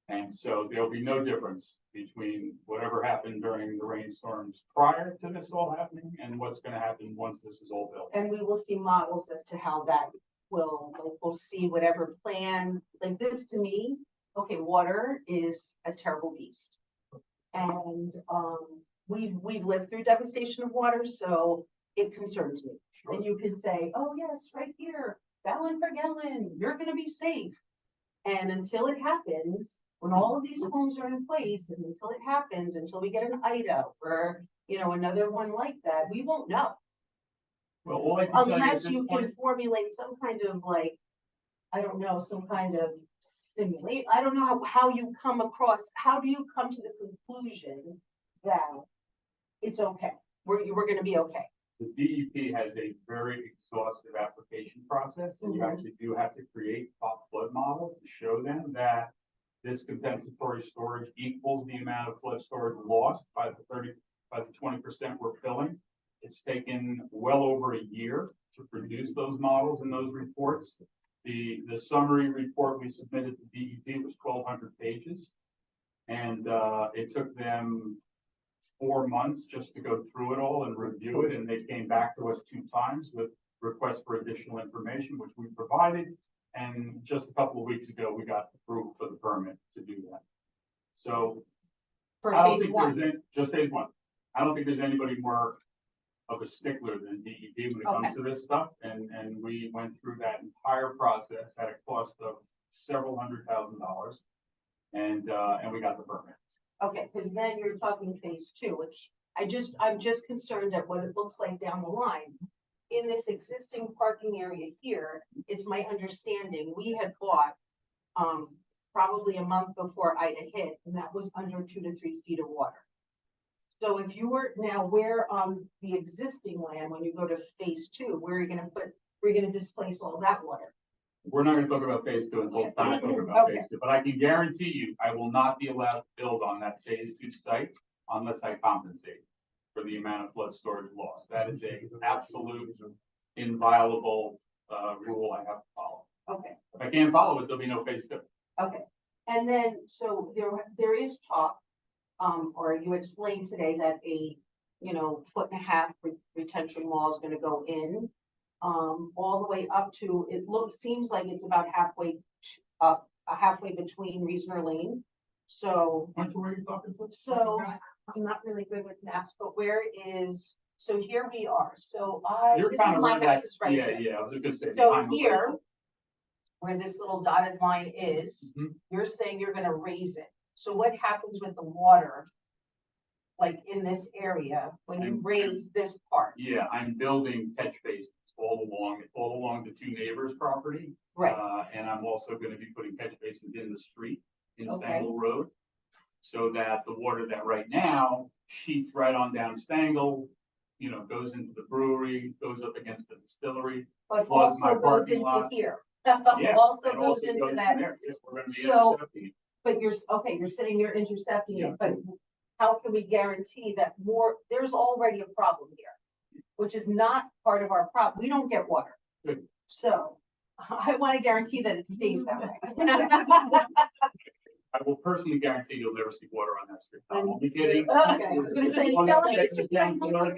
And so there'll be no difference between whatever happened during the rainstorms prior to this all happening and what's gonna happen once this is all built. And we will see models as to how that will, like, we'll see whatever plan, like this to me, okay, water is a terrible beast. And, we've lived through devastation of water, so it concerns me. And you can say, oh yes, right here, gallon per gallon, you're gonna be safe. And until it happens, when all of these homes are in place, and until it happens, until we get an IDA or, another one like that, we won't know. Well, all I can tell you at Unless this you point, can formulate some kind of I don't know, some kind of simulate, I don't know how you come across, how do you come to the conclusion that it's okay, we're gonna be okay? the DEP has a very exhaustive application process, and you Mhm. actually do have to create top flood models to show them that this compensatory storage equals the amount of flood storage lost by the 20% we're filling. It's taken well over a year to produce those models and those reports. The summary report we submitted to DEP was 1,200 pages. And it took them 4 months just to go through it all and review it, and they came back to us 2 times with requests for additional information, which we provided. And just a couple of weeks ago, we got approval for the permit to do that. So For I don't phase think 1, there's just phase 1. I don't think there's anybody more of a stickler than DEP when it comes to this stuff. And we went through that entire process at a cost of several $100,000. And we got the permit. okay, because then you're talking phase 2, which I'm just concerned at what it looks like down the line. In this existing parking area here, it's my understanding, we had bought, probably a month before Ida hit, and that was under 2 to 3 feet of water. So if you were now where on the existing land, when you go to phase 2, where are you gonna displace all that water? We're not gonna talk about phase 2 until it's time to talk about Okay. phase 2, but I can guarantee you, I will not be allowed to build on that phase 2 site unless I compensate for the amount of flood storage loss. That is a absolute inviolable, rule I have to follow. Okay. If I can't follow it, there'll be no phase 2. Okay, and then, so there is talk, or you explained today that a, 1.5 foot retention wall is gonna go in. all the way up to, seems like it's about halfway up, halfway between Reasoner Lane. So, Where are you talking to? so I'm not really good with maps, but where is, so here we are. So You're this is kind of my where that- house is right Yeah, here. yeah, I was gonna say. So behind the here, road. where this little dotted line is, Mhm. you're saying you're gonna raise it. So what happens with the water? Like in this area, when you raise this part, Yeah, I'm building catch basins all along the two neighbors' property. right? And I'm also gonna be putting catch basins in the street in Okay. Stangle Road. So that the water that right now sheets right on down Stangle, you know, goes into the brewery, goes up against the distillery. But Plus my also goes parking into lot. here. Yeah, Also and goes into in that. there. Yeah, we're gonna be So- intercepting it. But you're saying you're intercepting Yeah. it, but how can we guarantee that there's already a problem here? Which is not part of our problem. We don't get water. Good. So I want to guarantee that it stays that way. I will personally guarantee you'll never see water on that street. I'm only kidding. Okay, I was gonna say, On tell that me. section down below,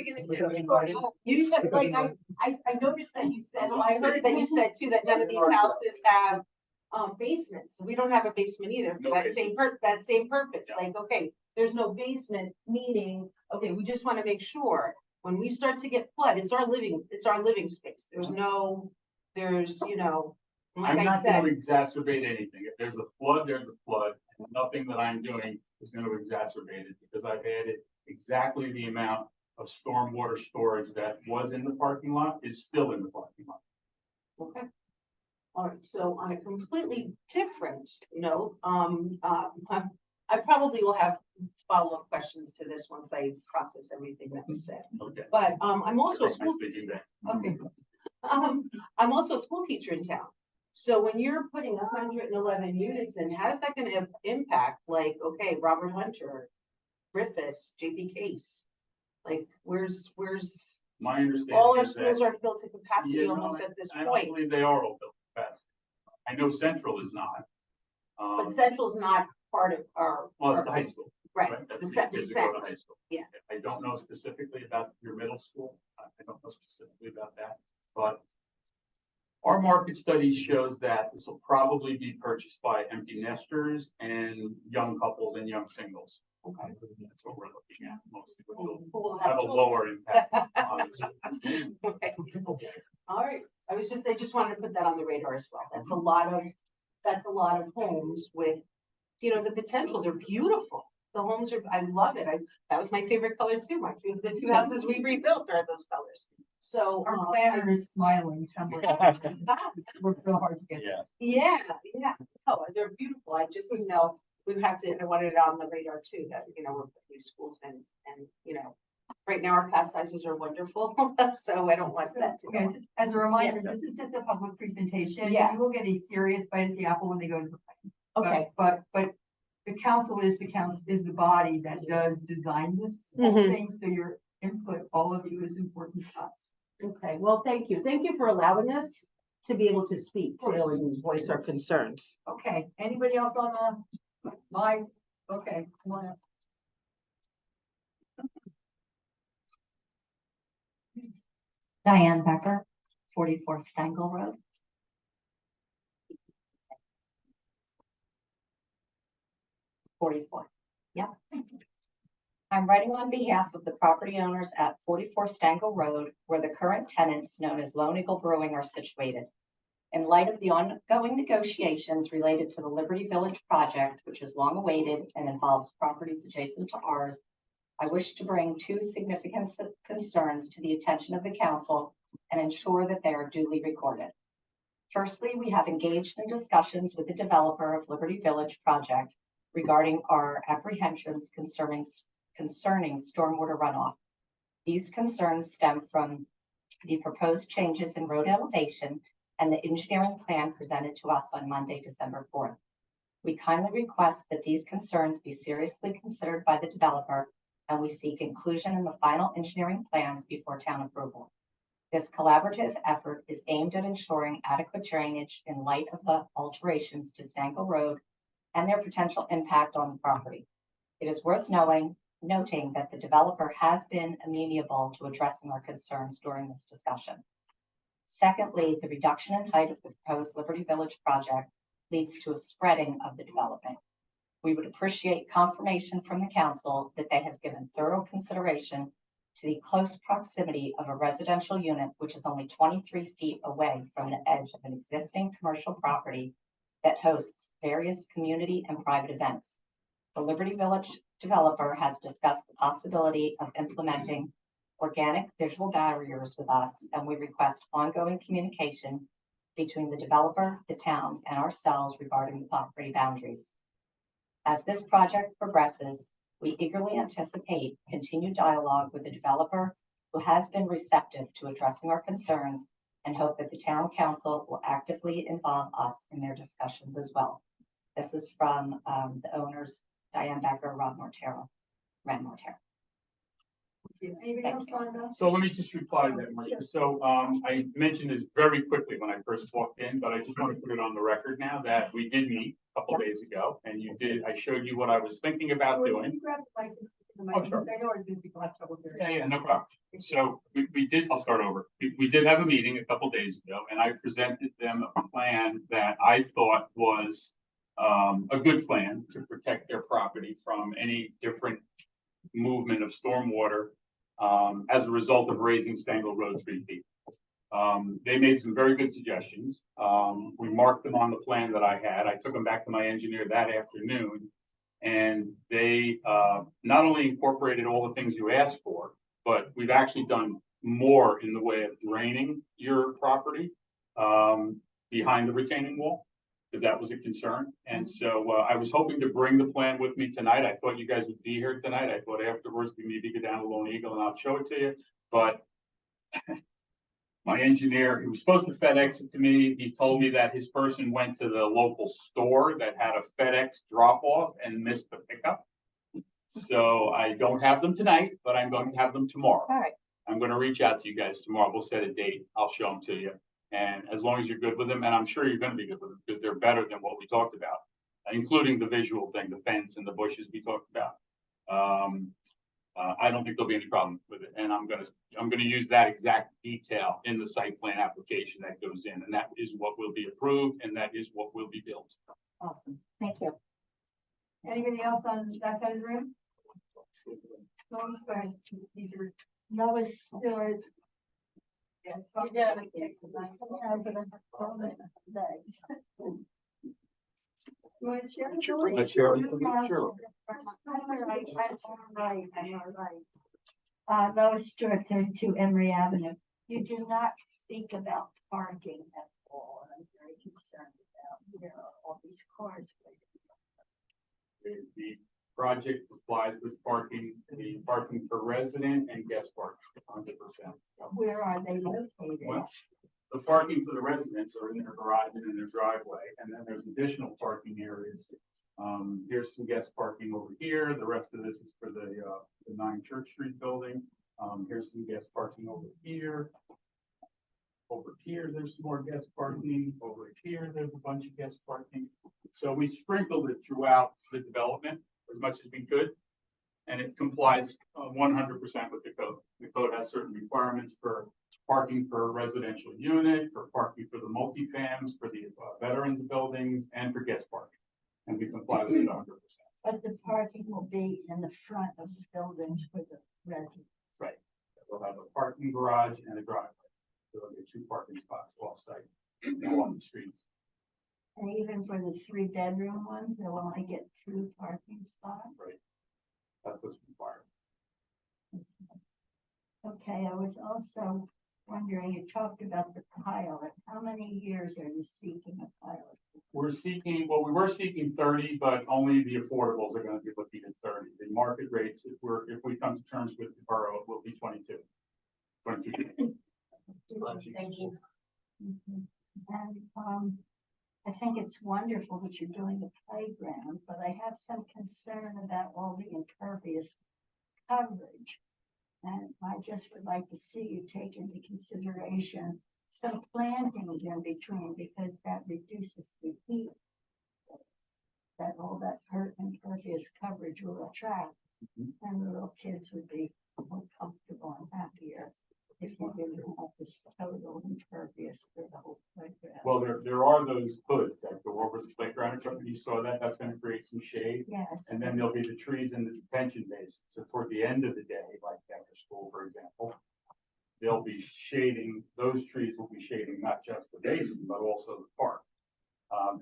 You said, like, I noticed that you said, well, I heard that you said too, that none of these houses have basements. We don't have a basement either, for No that same purpose, Yeah. like, okay, there's no basement, meaning, okay, we just wanna make sure. When we start to get flood, it's our living space. There's no, you know, like I'm I not said. gonna exacerbate anything. If there's a flood, there's a flood. Nothing that I'm doing is gonna exacerbate it because I've added exactly the amount of stormwater storage that was in the parking lot is still in the parking lot. Okay. All right, so on a completely different note, I probably will have follow-up questions to this once I process everything that was said. Okay. But, I'm also a Nice school, to do that. okay. I'm also a school teacher in town. So when you're putting 111 units in, how is that gonna impact, like, okay, Robert Hunter, Griffiths, JP Case? Like, where's, My understanding all our is that. schools are filled to capacity Yeah, no, almost at this I don't point. believe they are all built fast. I know Central is not. But Central's not part of our. Well, it's the high school. Right, That's the where set, kids the go set, to high school. yeah. I don't know specifically about your middle school. I don't know specifically about that, but our market study shows that this will probably be purchased by empty nesters and young couples and young singles. Okay. That's what we're looking at mostly, which will Who will have a children. lower impact. obviously. Okay. All right, I just wanted to put that on the radar as well. That's a lot of homes with, you know, the potential. They're beautiful. The homes are, I love it. That was my favorite color too. The two houses we rebuilt are those colors. So. Our planner is smiling somewhere. Worked real hard to get. Yeah. Yeah. Oh, they're beautiful. I just, you know, I wanted it on the radar too, that, you know, we're putting these schools and, you know, right now our class sizes are wonderful, so I don't want that to Okay, go. just as a reminder, this is just a public presentation. Yeah. You will get a serious bite at the apple when they go to the plan. Okay, But the council is the body that does design this whole Mhm. thing, so your input, all of you, is important to us. okay. Well, thank you. Thank you for allowing us to be able to speak to and voice our concerns. Okay, anybody else on okay, come on up. Diane Becker, 44 Stangle Road. Yep. I'm writing on behalf of the property owners at 44 Stangle Road, where the current tenants known as Lone Eagle Brewing are situated. In light of the ongoing negotiations related to the Liberty Village project, which is long awaited and involves properties adjacent to ours, I wish to bring two significant concerns to the attention of the council and ensure that they are duly recorded. Firstly, we have engaged in discussions with the developer of Liberty Village project regarding our apprehensions concerning stormwater runoff. These concerns stem from the proposed changes in road elevation and the engineering plan presented to us on Monday, December 4th. We kindly request that these concerns be seriously considered by the developer, and we seek inclusion in the final engineering plans before town approval. This collaborative effort is aimed at ensuring adequate drainage in light of the alterations to Stangle Road and their potential impact on the property. It is worth noting that the developer has been amenable to addressing our concerns during this discussion. Secondly, the reduction in height of the proposed Liberty Village project leads to a spreading of the development. We would appreciate confirmation from the council that they have given thorough consideration to the close proximity of a residential unit, which is only 23 feet away from the edge of an existing commercial property that hosts various community and private events. The Liberty Village developer has discussed the possibility of implementing organic visual barriers with us, and we request ongoing communication between the developer, the town, and ourselves regarding the property boundaries. As this project progresses, we eagerly anticipate continued dialogue with the developer, who has been receptive to addressing our concerns, and hope that the town council will actively involve us in their discussions as well. This is from the owners, Diane Becker, Ron Mortero. Anything else on that? So let me just reply to that, Marcia. So, I mentioned this very quickly when I first walked in, but I just want to put it on the record now that we did meet a couple days ago, and I showed you what I was thinking about Will doing. you grab the mic and speak in the Oh, mic? sure. Because I know some people have trouble hearing. Yeah, no problem. So we did, I'll start over. We did have a meeting a couple days ago, and I presented them a plan that I thought was a good plan to protect their property from any different movement of stormwater as a result of raising Stangle Road 3 feet. They made some very good suggestions. We marked them on the plan that I had. I took them back to my engineer that afternoon. And they not only incorporated all the things you asked for, but we've actually done more in the way of draining your property behind the retaining wall, because that was a concern. And so I was hoping to bring the plan with me tonight. I thought you guys would be here tonight. I thought afterwards we maybe go down to Lone Eagle and I'll show it to you. But my engineer, he was supposed to FedEx it to me. He told me that his person went to the local store that had a FedEx drop off and missed the pickup. So I don't have them tonight, but I'm going to have them tomorrow. All right. I'm going to reach out to you guys tomorrow. We'll set a date. I'll show them to you. And as long as you're good with them, and I'm sure you're going to be good with them because they're better than what we talked about, including the visual thing, the fence and the bushes we talked about. I don't think there'll be any problem with it. And I'm gonna use that exact detail in the site plan application that goes in, and that is what will be approved, and that is what will be built. Awesome. Thank you. Anybody else on that side of the room? Lois, go ahead. Lois Stewart. Yeah, talk. Yeah. You want to share? Lois Stewart, 32 Emory Avenue. You do not speak about parking at all, and I'm very concerned about, you know, all these cars. The project applies with parking, the parking per resident and guest parking, 100%. Where are they located? Well, the parking for the residents are in their garage and in their driveway, and then there's additional parking areas. Here's some guest parking over here. The rest of this is for the 9 Church Street building. Here's some guest parking over here. Over here, there's some more guest parking. Over here, there's a bunch of guest parking. So we sprinkled it throughout the development as much as we could. And it complies 100% with the code. The code has certain requirements for parking per residential unit, for parking for the multifams, for the veterans buildings, and for guest parking. And we comply with it 100%. But the parking will be in the front of the buildings for the residents. Right. We'll have a parking garage and a driveway. So there'll be 2 parking spots off-site along the streets. And even for the 3-bedroom ones, they'll only get 2 parking spots. Right. That's what's required. Okay, I was also wondering, you talked about the pilot. How many years are you seeking a pilot? We're seeking, well, we were seeking 30, but only the affordables are going to be looking at 30. The market rates, if we come to terms with the borough, will be 22. 22. Thank you. And I think it's wonderful that you're doing the playground, but I have some concern about all the impervious coverage. And I just would like to see you take into consideration some plantings in between, because that reduces the heat that all that impervious coverage will attract. And the little kids would be more comfortable and happier. if you didn't have this total impervious for the whole playground. Well, there are those hoods that go over the playground, if you saw that, that's gonna create some shade. Yes. And then there'll be the trees in the detention basin. So toward the end of the day, like after school, for example, they'll be shading, those trees will be shading not just the basin, but also the park.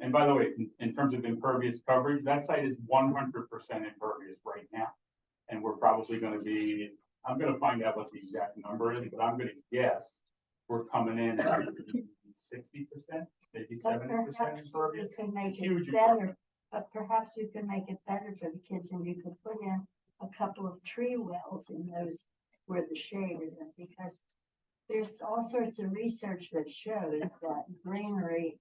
And by the way, in terms of impervious coverage, that site is 100% impervious right now. And we're probably gonna be, I'm gonna find out what the exact number is, but I'm gonna guess we're coming in at 60%, maybe But 70% perhaps we impervious. could make Huge it better, improvement. but perhaps we could make it better for the kids and you could put in a couple of tree wells in those where the shade isn't, because there's all sorts of research that shows that greenery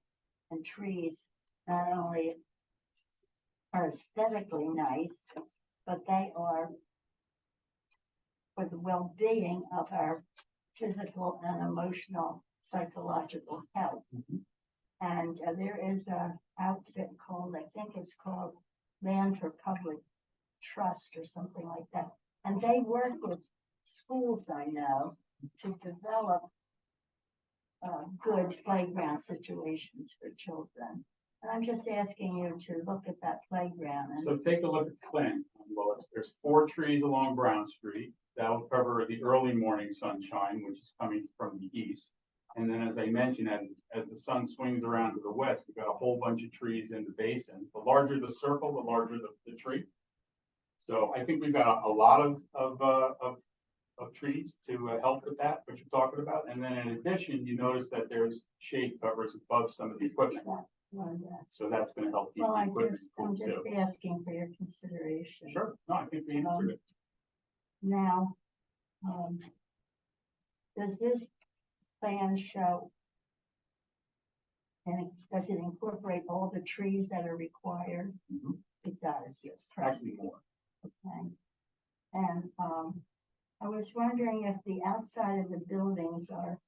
and trees not only are aesthetically nice, but they are for the well-being of our physical and emotional, psychological health. And there is a outfit called, I think it's called Land for Public Trust or something like that. And they work with schools, I know, to develop good playground situations for children. And I'm just asking you to look at that playground and So take a look at the plan, Lois. There's 4 trees along Brown Street. That'll cover the early morning sunshine, which is coming from the east. And then, as I mentioned, as the sun swings around to the west, we've got a whole bunch of trees in the basin. The larger the circle, the larger the tree. So I think we've got a lot of trees to help with that, what you're talking about. And then in addition, you notice that there's shade covers above some of the equipment. well, yes. So that's gonna help keep Well, the I'm equipment cool just too. asking for your consideration. Sure, no, I think we answered it. Now, does this plan show? And does it incorporate all the trees that are required? Mhm. It does. Yes, correct. actually more. Okay. And, I was wondering if the outside of the buildings are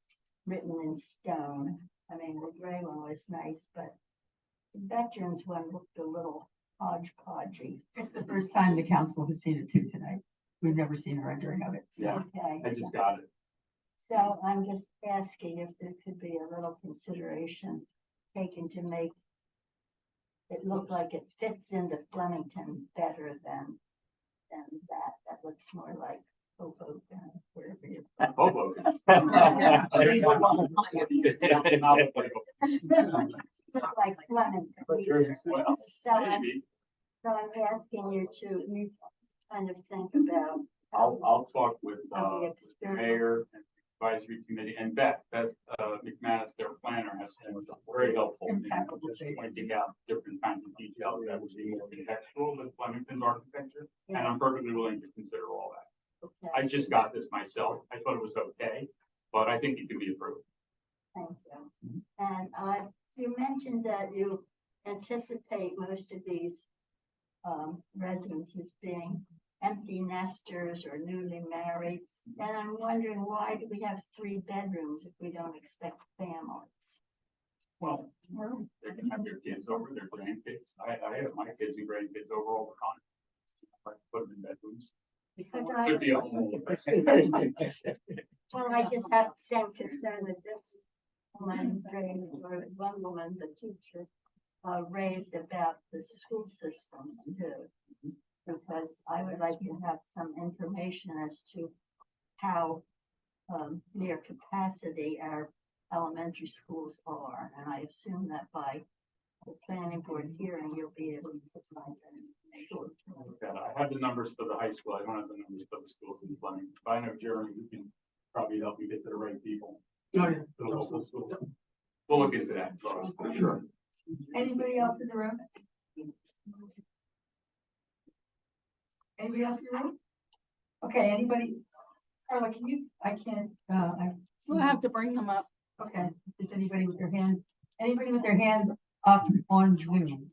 written in stone. I mean, the gray one was nice, but the veterans one looked a little hodgepodgey. It's the first time the council has seen it too tonight. We've never seen a rendering of it. So Yeah, Okay. I just got it. So I'm just asking if there could be a little consideration taken to make it look like it fits into Flemington better than that. That looks more like Hoboken, wherever you're from. Hoboken. It's like Flemington. Well, So I'm maybe. asking you to kind of think about. I'll talk with How the the external- mayor and advisory committee and Beth McManus, their planner, has been very helpful in just pointing out different kinds of details that would be more contextual with Flemington's architecture. And I'm perfectly willing to consider all that. Okay, I just got this myself. I thought it was okay, but I think it can be approved. thank you. And you mentioned that you anticipate most of these residences being empty nesters or newly married. And I'm wondering, why do we have 3 bedrooms if we don't expect families? Well, they can have their kids over, their grandkids. I have my kids and grandkids over all the time. I put them in bedrooms. Because Could be a whole. well, I just have the same concern with this woman's raised, or one woman's a teacher, raised about the school systems too. Because I would like to have some information as to how near capacity our elementary schools are. And I assume that by the planning board hearing, you'll be able to provide that information. I have the numbers for the high school. I don't have the numbers for the schools in Flemington. If I know Jeremy, who can probably help me get to the right people. Oh, yeah. The local schools. We'll look into that. Sure. anybody else in the room? Anybody else in the room? Okay, anybody? Carla, can you, I can't, We'll have to bring them up. okay, is anybody with their hands up on Zoom?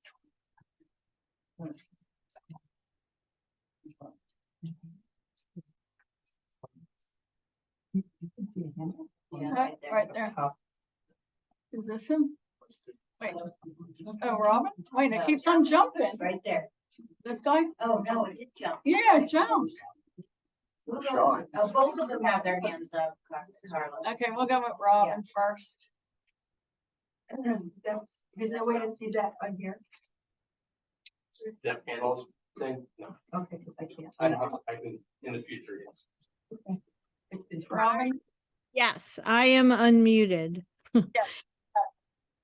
You can see a hand. Right there. Oh. Is this him? Wait, oh, Robin? Wait, it keeps on jumping. Right there. This guy? Oh, no, it did jump. Yeah, it jumped. Sean. Both of them have their hands up, Carla. Okay, we'll go with Robin first. There's no way to see that on here. That panels thing, no, Okay, because I can't. I have, I can, in the future, yes. It's been tried. Robin, Yes, I am unmuted.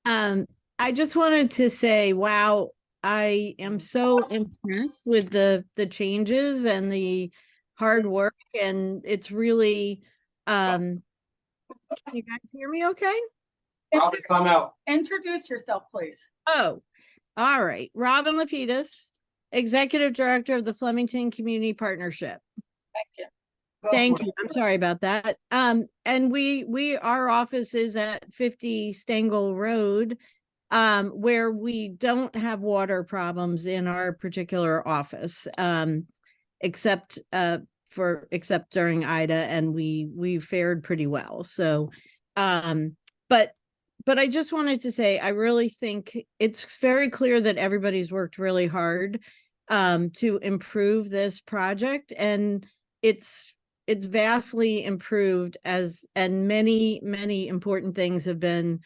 I just wanted to say, wow, I am so impressed with the changes and the hard work, and it's really, can you guys hear me okay? Robin, come out. introduce yourself, please. Oh, all right. Robin Lapidus, Executive Director of the Flemington Community Partnership. Thank you. Thank you. I'm sorry about that. And our office is at 50 Stengel Road, where we don't have water problems in our particular office, except during Ida, and we fared pretty well. So, but I just wanted to say, I really think it's very clear that everybody's worked really hard, to improve this project, and it's vastly improved and many important things have been,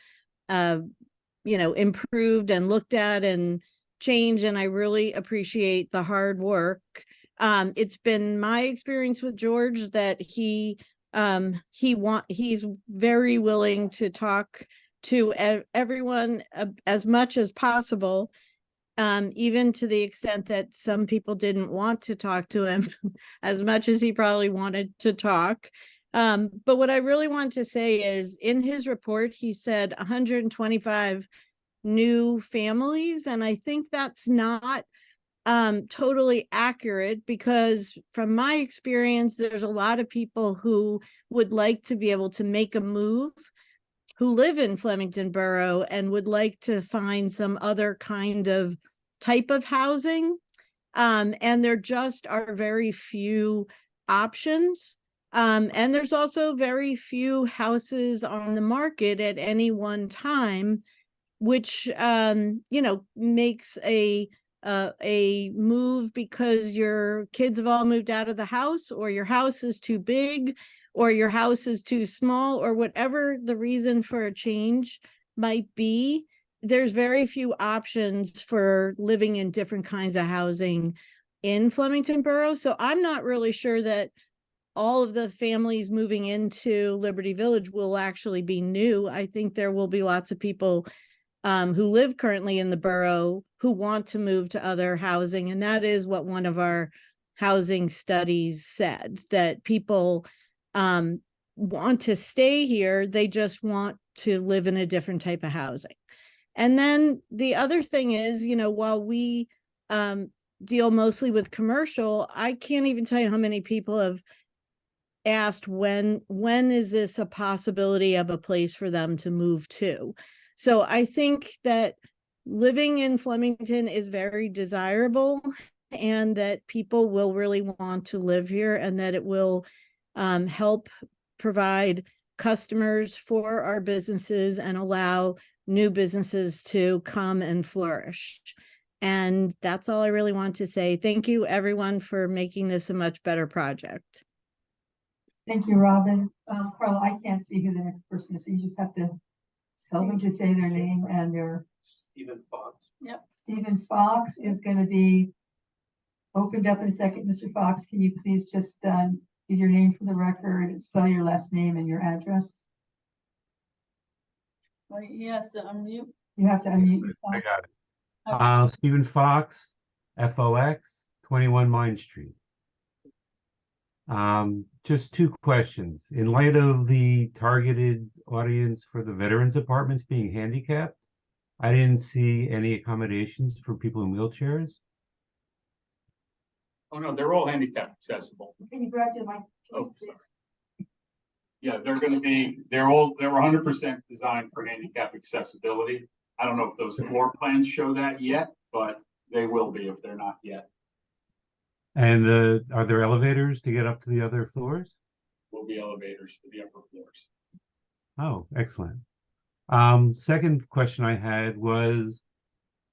improved and looked at and changed. And I really appreciate the hard work. It's been my experience with George that he's very willing to talk to everyone as much as possible. Even to the extent that some people didn't want to talk to him as much as he probably wanted to talk. But what I really want to say is, in his report, he said 125 new families. And I think that's not totally accurate, because from my experience, there's a lot of people who would like to be able to make a move, who live in Flemington Borough and would like to find some other kind of type of housing. And there just are very few options. And there's also very few houses on the market at any one time, which, makes a move because your kids have all moved out of the house, or your house is too big, or your house is too small, or whatever the reason for a change might be. There's very few options for living in different kinds of housing in Flemington Borough. So I'm not really sure that all of the families moving into Liberty Village will actually be new. I think there will be lots of people who live currently in the borough who want to move to other housing. And that is what one of our housing studies said, that people want to stay here. They just want to live in a different type of housing. And then the other thing is, while we deal mostly with commercial, I can't even tell you how many people have asked when is this a possibility of a place for them to move to. So I think that living in Flemington is very desirable, and that people will really want to live here, and that it will help provide customers for our businesses and allow new businesses to come and flourish. And that's all I really want to say. Thank you, everyone, for making this a much better project. Thank you, Robin. Carla, I can't see who the next person is, so you just have to tell them to say their name and their. Stephen Fox. Yep. Stephen Fox is going to be opened up in a second. Mr. Fox, can you please just give your name for the record and spell your last name and your address? Wait, yes, unmute. You have to unmute yourself. I got it. Stephen Fox, FOX, 21 Mine Street. Just two questions. In light of the targeted audience for the veterans apartments being handicapped, I didn't see any accommodations for people in wheelchairs. Oh, no, they're all handicap accessible. Can you grab your mic, Oh, please? Yeah, they're 100% designed for handicap accessibility. I don't know if those floor plans show that yet, but they will be if they're not yet. And are there elevators to get up to the other floors? Will be elevators to the upper floors. Oh, excellent. Second question I had was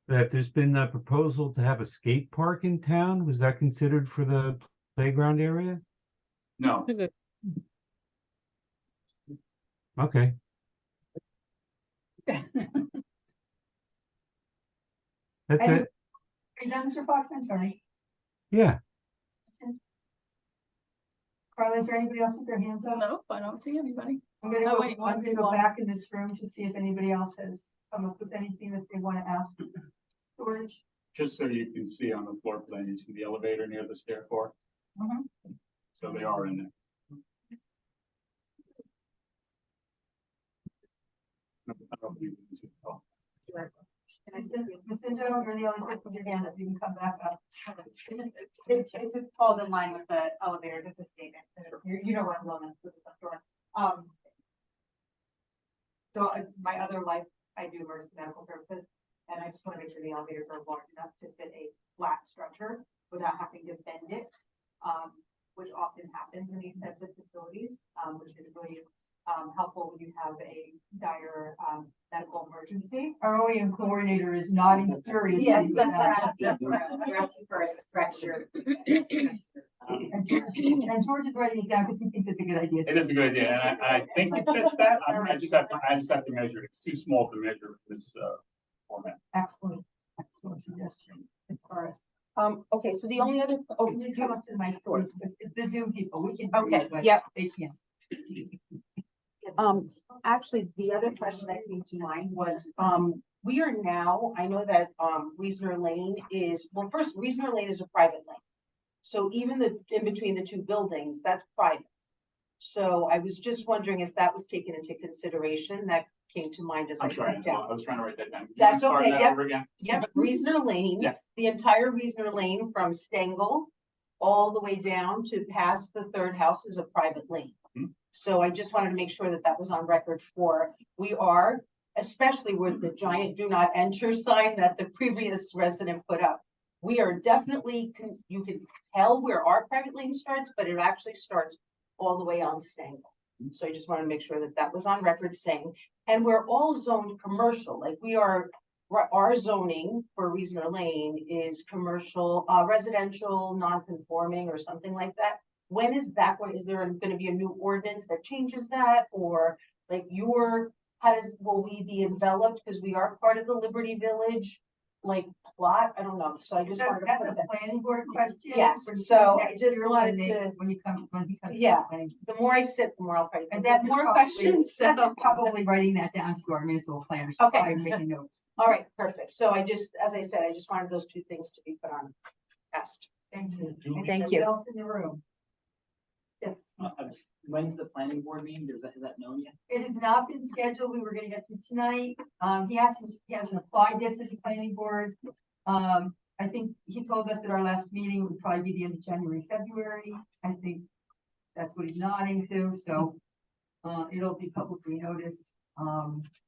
that there's been a proposal to have a skate park in town. Was that considered for the playground area? No, Okay. That's Any- it. Are you done, Mr. Fox? I'm sorry. Yeah. Carla, is there anybody else with their hands up? No, I don't see anybody. I'm gonna Oh, go, wait, I'm one's gonna go one. back in this room to see if anybody else has come up with anything that they want to ask. George? just so you can see on the floor plan, you see the elevator near the stair floor? Mhm. So they are in there. I don't believe you can see it. Oh, Lucinda, you're the only one with your hand up. You can come back up. It's falls in line with the elevator, just a statement, you know what I'm going with the store. So my other life, I do emergency medical services, and I just want to make sure the elevators are large enough to fit a flat structure without having to bend it, which often happens in these types of facilities, which is really helpful when you have a dire medical emergency. Our OEM coordinator is nodding furiously. Yes, with but that. we're asking for a stretcher. And George is writing it down because he thinks it's a good idea. It is a good idea, and I think it fits that. I just have to measure it. It's too small to measure this format. Excellent, excellent suggestion. As far as, Okay, so the only other, oh, please come up to the mic, please. It's the Zoom people. We can. hear Okay, you, but yep. They can't. Actually, the other question that came to mind was, we are now, I know that, Reasoner Lane is, well, first, Reasoner Lane is a private lane. So even in between the two buildings, that's private. So I was just wondering if that was taken into consideration. That came to mind as I I'm sorry, sat down. I was trying to write that down. Can you That's start okay, that yep. over again? Yep, Reasoner Lane. Yes. The entire Reasoner Lane from Stengel all the way down to past the third house is a private lane. Hmm. So I just wanted to make sure that that was on record we are, especially with the giant do not enter sign that the previous resident put up. We are definitely, you can tell where our private lane starts, but it actually starts all the way on Stengel. So I just want to make sure that that was on record saying, and we're all zoned commercial, like we are, our zoning for Reasoner Lane is commercial, residential, non-conforming or something like that. When is that going, is there going to be a new ordinance that changes that? Or like will we be enveloped because we are part of the Liberty Village, like plot? I don't know. So I just wanted to That's put a that. planning board question. Yes, for so I next just year wanted when to- when he comes to the Yeah. planning. The more I sit, the more I'll probably And think that of more questions. So, That's probably writing that down to our municipal planners. Okay. I'm making notes. all right, perfect. So I just, as I said, I just wanted those two things to be put on test. Thank you. Do- Thank you. Anybody else in the room? Yes. When's the planning board meeting? Is that known yet? It has not been scheduled. We were gonna get through tonight. He hasn't applied yet to the planning board. I think he told us at our last meeting it would probably be the end of January, February. I think that's what he's nodding to, so it'll be publicly noticed,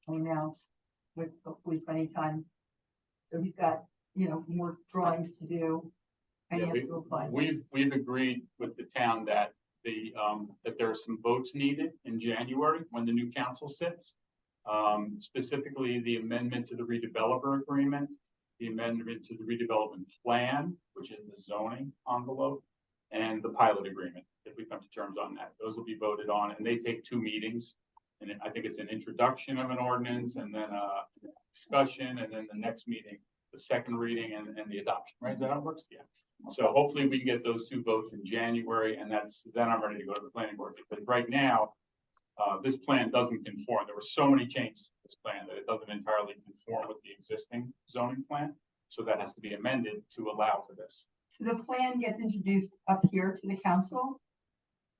announced with hopefully plenty of time. So he's got, more drawings to do. And he Yeah, has to apply. we've agreed with the town that that there are some votes needed in January when the new council sits. Specifically, the amendment to the redeveloper agreement, the amendment to the redevelopment plan, which is the zoning envelope, and the pilot agreement, if we come to terms on that. Those will be voted on, and they take 2 meetings. And I think it's an introduction of an ordinance, and then a discussion, and then the next meeting, the second reading and the adoption, right? Is that how it works? Yeah. So hopefully we can get those 2 votes in January, and then I'm ready to go to the planning board, because right now, this plan doesn't conform. There were so many changes to this plan that it doesn't entirely conform with the existing zoning plan. So that has to be amended to allow for this. So the plan gets introduced up here to the council.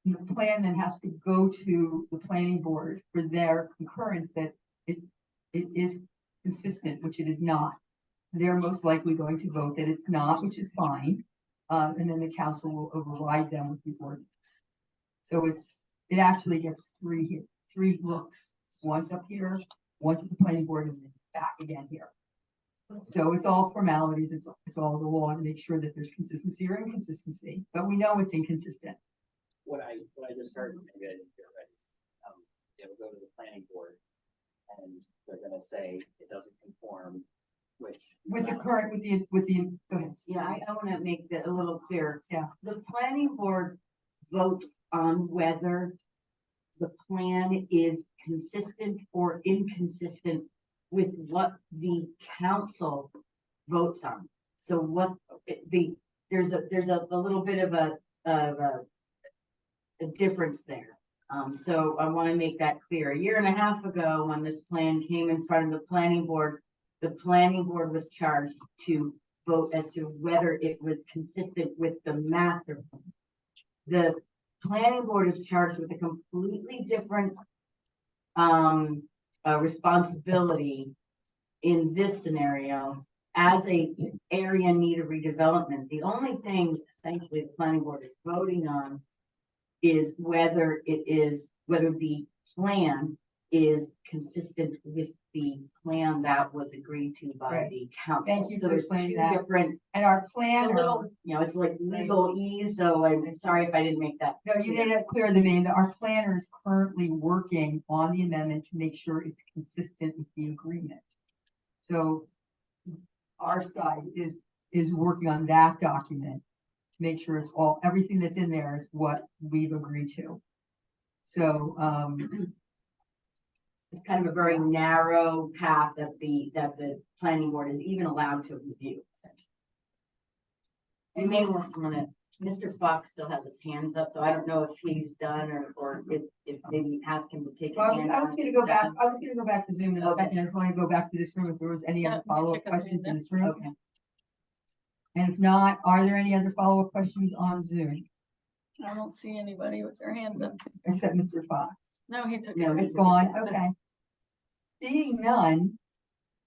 And the plan then has to go to the planning board for their concurrence that it is consistent, which it is not. They're most likely going to vote that it's not, which is fine. And then the council will override them with the ordinance. So it actually gets 3 looks, once up here, once at the planning board, and then back again here. So it's all formalities, it's all the law to make sure that there's consistency or inconsistency, but we know it's inconsistent. What I just heard, maybe I didn't hear right, is, it'll go to the planning board and they're gonna say it doesn't conform, which. With the current, go ahead. Yeah, I want to make that a little clearer. Yeah. The planning board votes on whether the plan is consistent or inconsistent with what the council votes on. So what there's a little bit of a difference there. So I want to make that clear. A year and a half ago, when this plan came in front of the planning board was charged to vote as to whether it was consistent with the master plan. The planning board is charged with a completely different responsibility in this scenario as a area in need of redevelopment. The only thing essentially the planning board is voting on is whether the plan is consistent with the plan that was agreed to by Right. the council. Thank you So for there's explaining two that. different, And our it's a planner, little, it's like legalese, so I'm sorry if I didn't make that. no, you made it clear to me that our planner is currently working on the amendment to make sure it's consistent with the agreement. So our side is working on that document to make sure it's everything that's in there is what we've agreed to. So, It's kind of a very narrow path that the planning board is even allowed to review. Essentially. You may want to, Mr. Fox still has his hands up, so I don't know if he's done or if maybe ask him to take. well, his hand I was off gonna and go back, stuff. I was gonna go back to Zoom in a Okay. second. I just want to go back to this room if there was any other follow-up took us questions in in this room. Okay. And if not, are there any other follow-up questions on Zoom, I don't see anybody with their hand up. except Mr. Fox? No, he took No, it. It's gone, okay. Seeing none,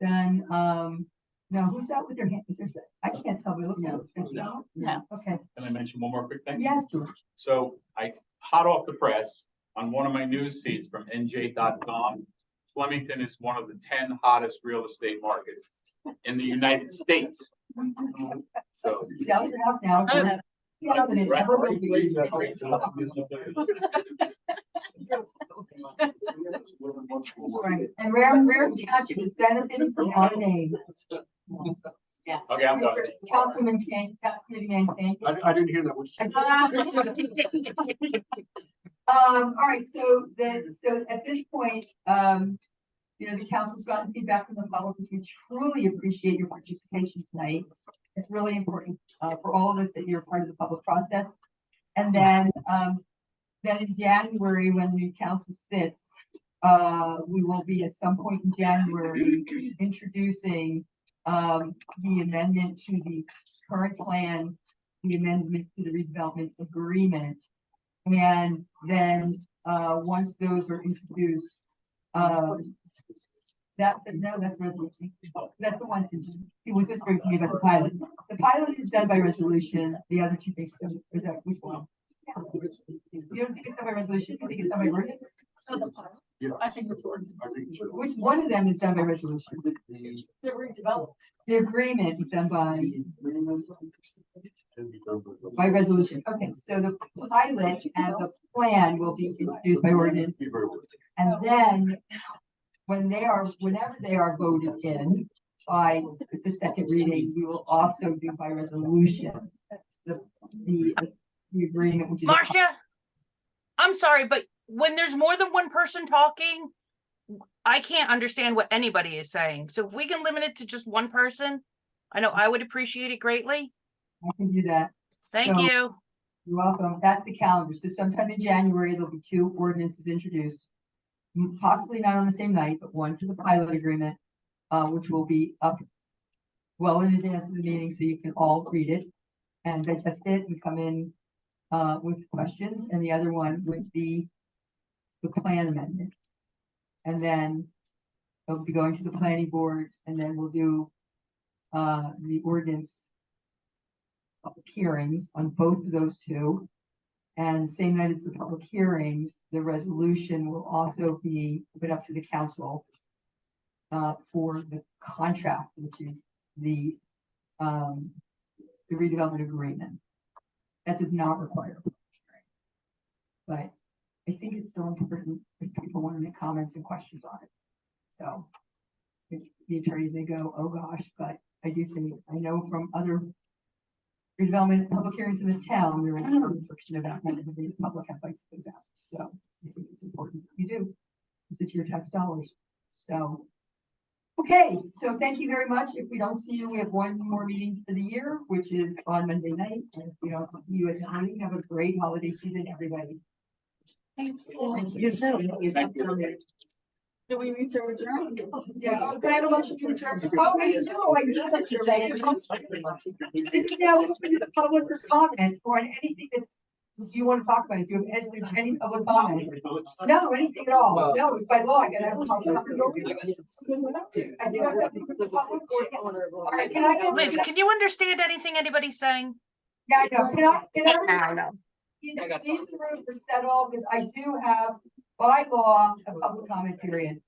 then, no, who's that with their hand? Is there, I can't tell, but it looks like it's No. No. Okay, Can I mention one more quick thing? yes, George. So hot off the press, on one of my news feeds from NJ.com, Flemington is one of the 10 hottest real estate markets in the United States. So. Sell your house now. Yeah, but it never will be. Right, and Rare Township is benefiting from our name. Yeah. Okay, I'm done. Mr. Councilman King, Councilman King. I didn't hear that. All right, so at this point, the council's gotten feedback from the public, which we truly appreciate your participation tonight. It's really important, for all of us that you're part of the public process. And then in January, when the council sits, we will be at some point in January introducing the amendment to the current plan, the amendment to the redevelopment agreement. And then, once those are introduced, that's resolution. That's the one, it was just going to me about the pilot. The pilot is done by resolution, the other two things, is that which one? You don't think it's done by resolution, you think it's done by ordinance? So the pause. I think it's ordinance. Which one of them is done by resolution? They're redeveloped. The agreement is done by resolution. Okay, so the pilot and the plan will be introduced by ordinance. And then whenever they are voted in by the second reading, we will also do by resolution the agreement, which is. Marcia, I'm sorry, but when there's more than one person talking, I can't understand what anybody is saying. So if we can limit it to just one person, I know I would appreciate it greatly. I can do that. Thank So- you. You're welcome. That's the calendar. So sometime in January, there'll be two ordinances introduced. Possibly not on the same night, but one to the pilot agreement, which will be up well in advance of the meeting, so you can all read it and digest it and come in with questions. And the other one would be the plan amendment. And then they'll be going to the planning board, and then we'll do the ordinance public hearings on both of those two. And same night as the public hearings, the resolution will also be put up to the council for the contract, which is the redevelopment agreement. That does not require a public hearing. But I think it's still important if people want to make comments and questions on it. So the attorneys may go, oh gosh, but I do think, I know from other redevelopment, public hearings in this town, there is a restriction about when the public have rights to those out. So I think it's important that you do. It's your tax dollars. So, okay, so thank you very much. If we don't see you, we have one more meeting for the year, which is on Monday night. And if we don't see you at time, have a great holiday season, everybody. Thank You too. Do we need to adjourn? Yeah, can I have a motion to adjourn? Oh, wait, no, I just said this is now open to the public for comment or on anything that you want to talk about. If you have any public comment. No, anything at all. No, it's by law. I gotta have a public. I think I have to put the public. All right, can I get? Liz, can you understand anything anybody's saying? Yeah, I know. Can I? No. In the room to settle, because I do have by law a public comment period.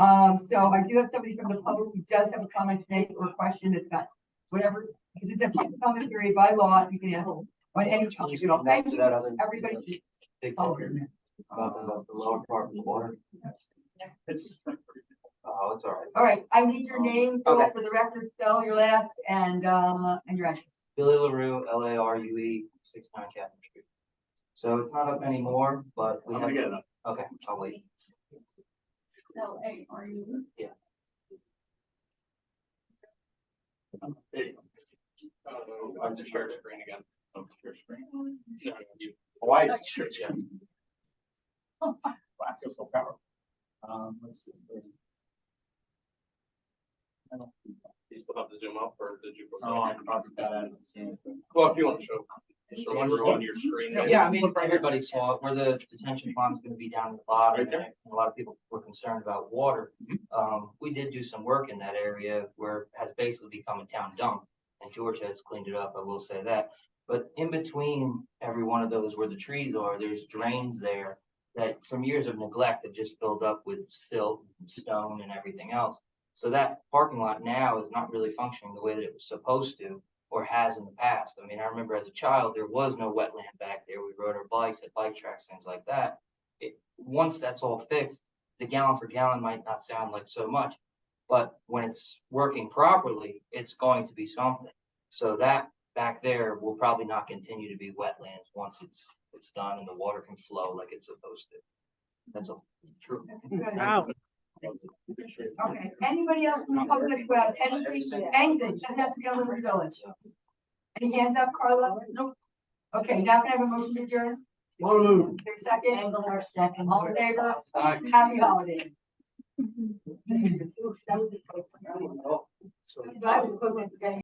So I do have somebody from the public who does have a comment to make or a question that's got whatever, because it's a public comment period by law, you can ask on any topic at all. Thank you, everybody. About the lower part of the water. Oh, it's all right. All right, I need your name, Phil, Okay. for the record, spell your last and your address. Billy LaRue, LARUE, 69 Catherine Street. So it's not up anymore, but we have. Okay, I'll wait. LARU. Yeah. I'm just share screen again. Oh, share screen. No, you- Why? Sure, yeah. Wow, I feel so powerful. Let's see. You still have to zoom up or did you? Oh, I probably got out of the scene. Well, if you want to show. So on your screen. Yeah, I mean, everybody saw it, where the detention pond's gonna be down at the bottom, Right there. and a lot of people were concerned about water. We did do some work in that area where it has basically become a town dump, and George has cleaned it up, I will say that. But in between every one of those where the trees are, there's drains there that from years of neglect have just filled up with silt, and stone and everything else. So that parking lot now is not really functioning the way that it was supposed to or has in the past. I mean, I remember as a child, there was no wetland back there. We rode our bikes at bike tracks, things like that. Once that's all fixed, the gallon for gallon might not sound like so much, but when it's working properly, it's going to be something. So that back there will probably not continue to be wetlands once it's done and the water can flow like it's supposed to. That's all. True. That's good. Wow. Okay, anybody else from the public who have anything, doesn't have to be on Liberty Village? Any hands up, Carla? Nope. Okay, now can I have a motion to adjourn? There's second. Angela, second. All in favor? Happy holidays. So- I was supposed to forget.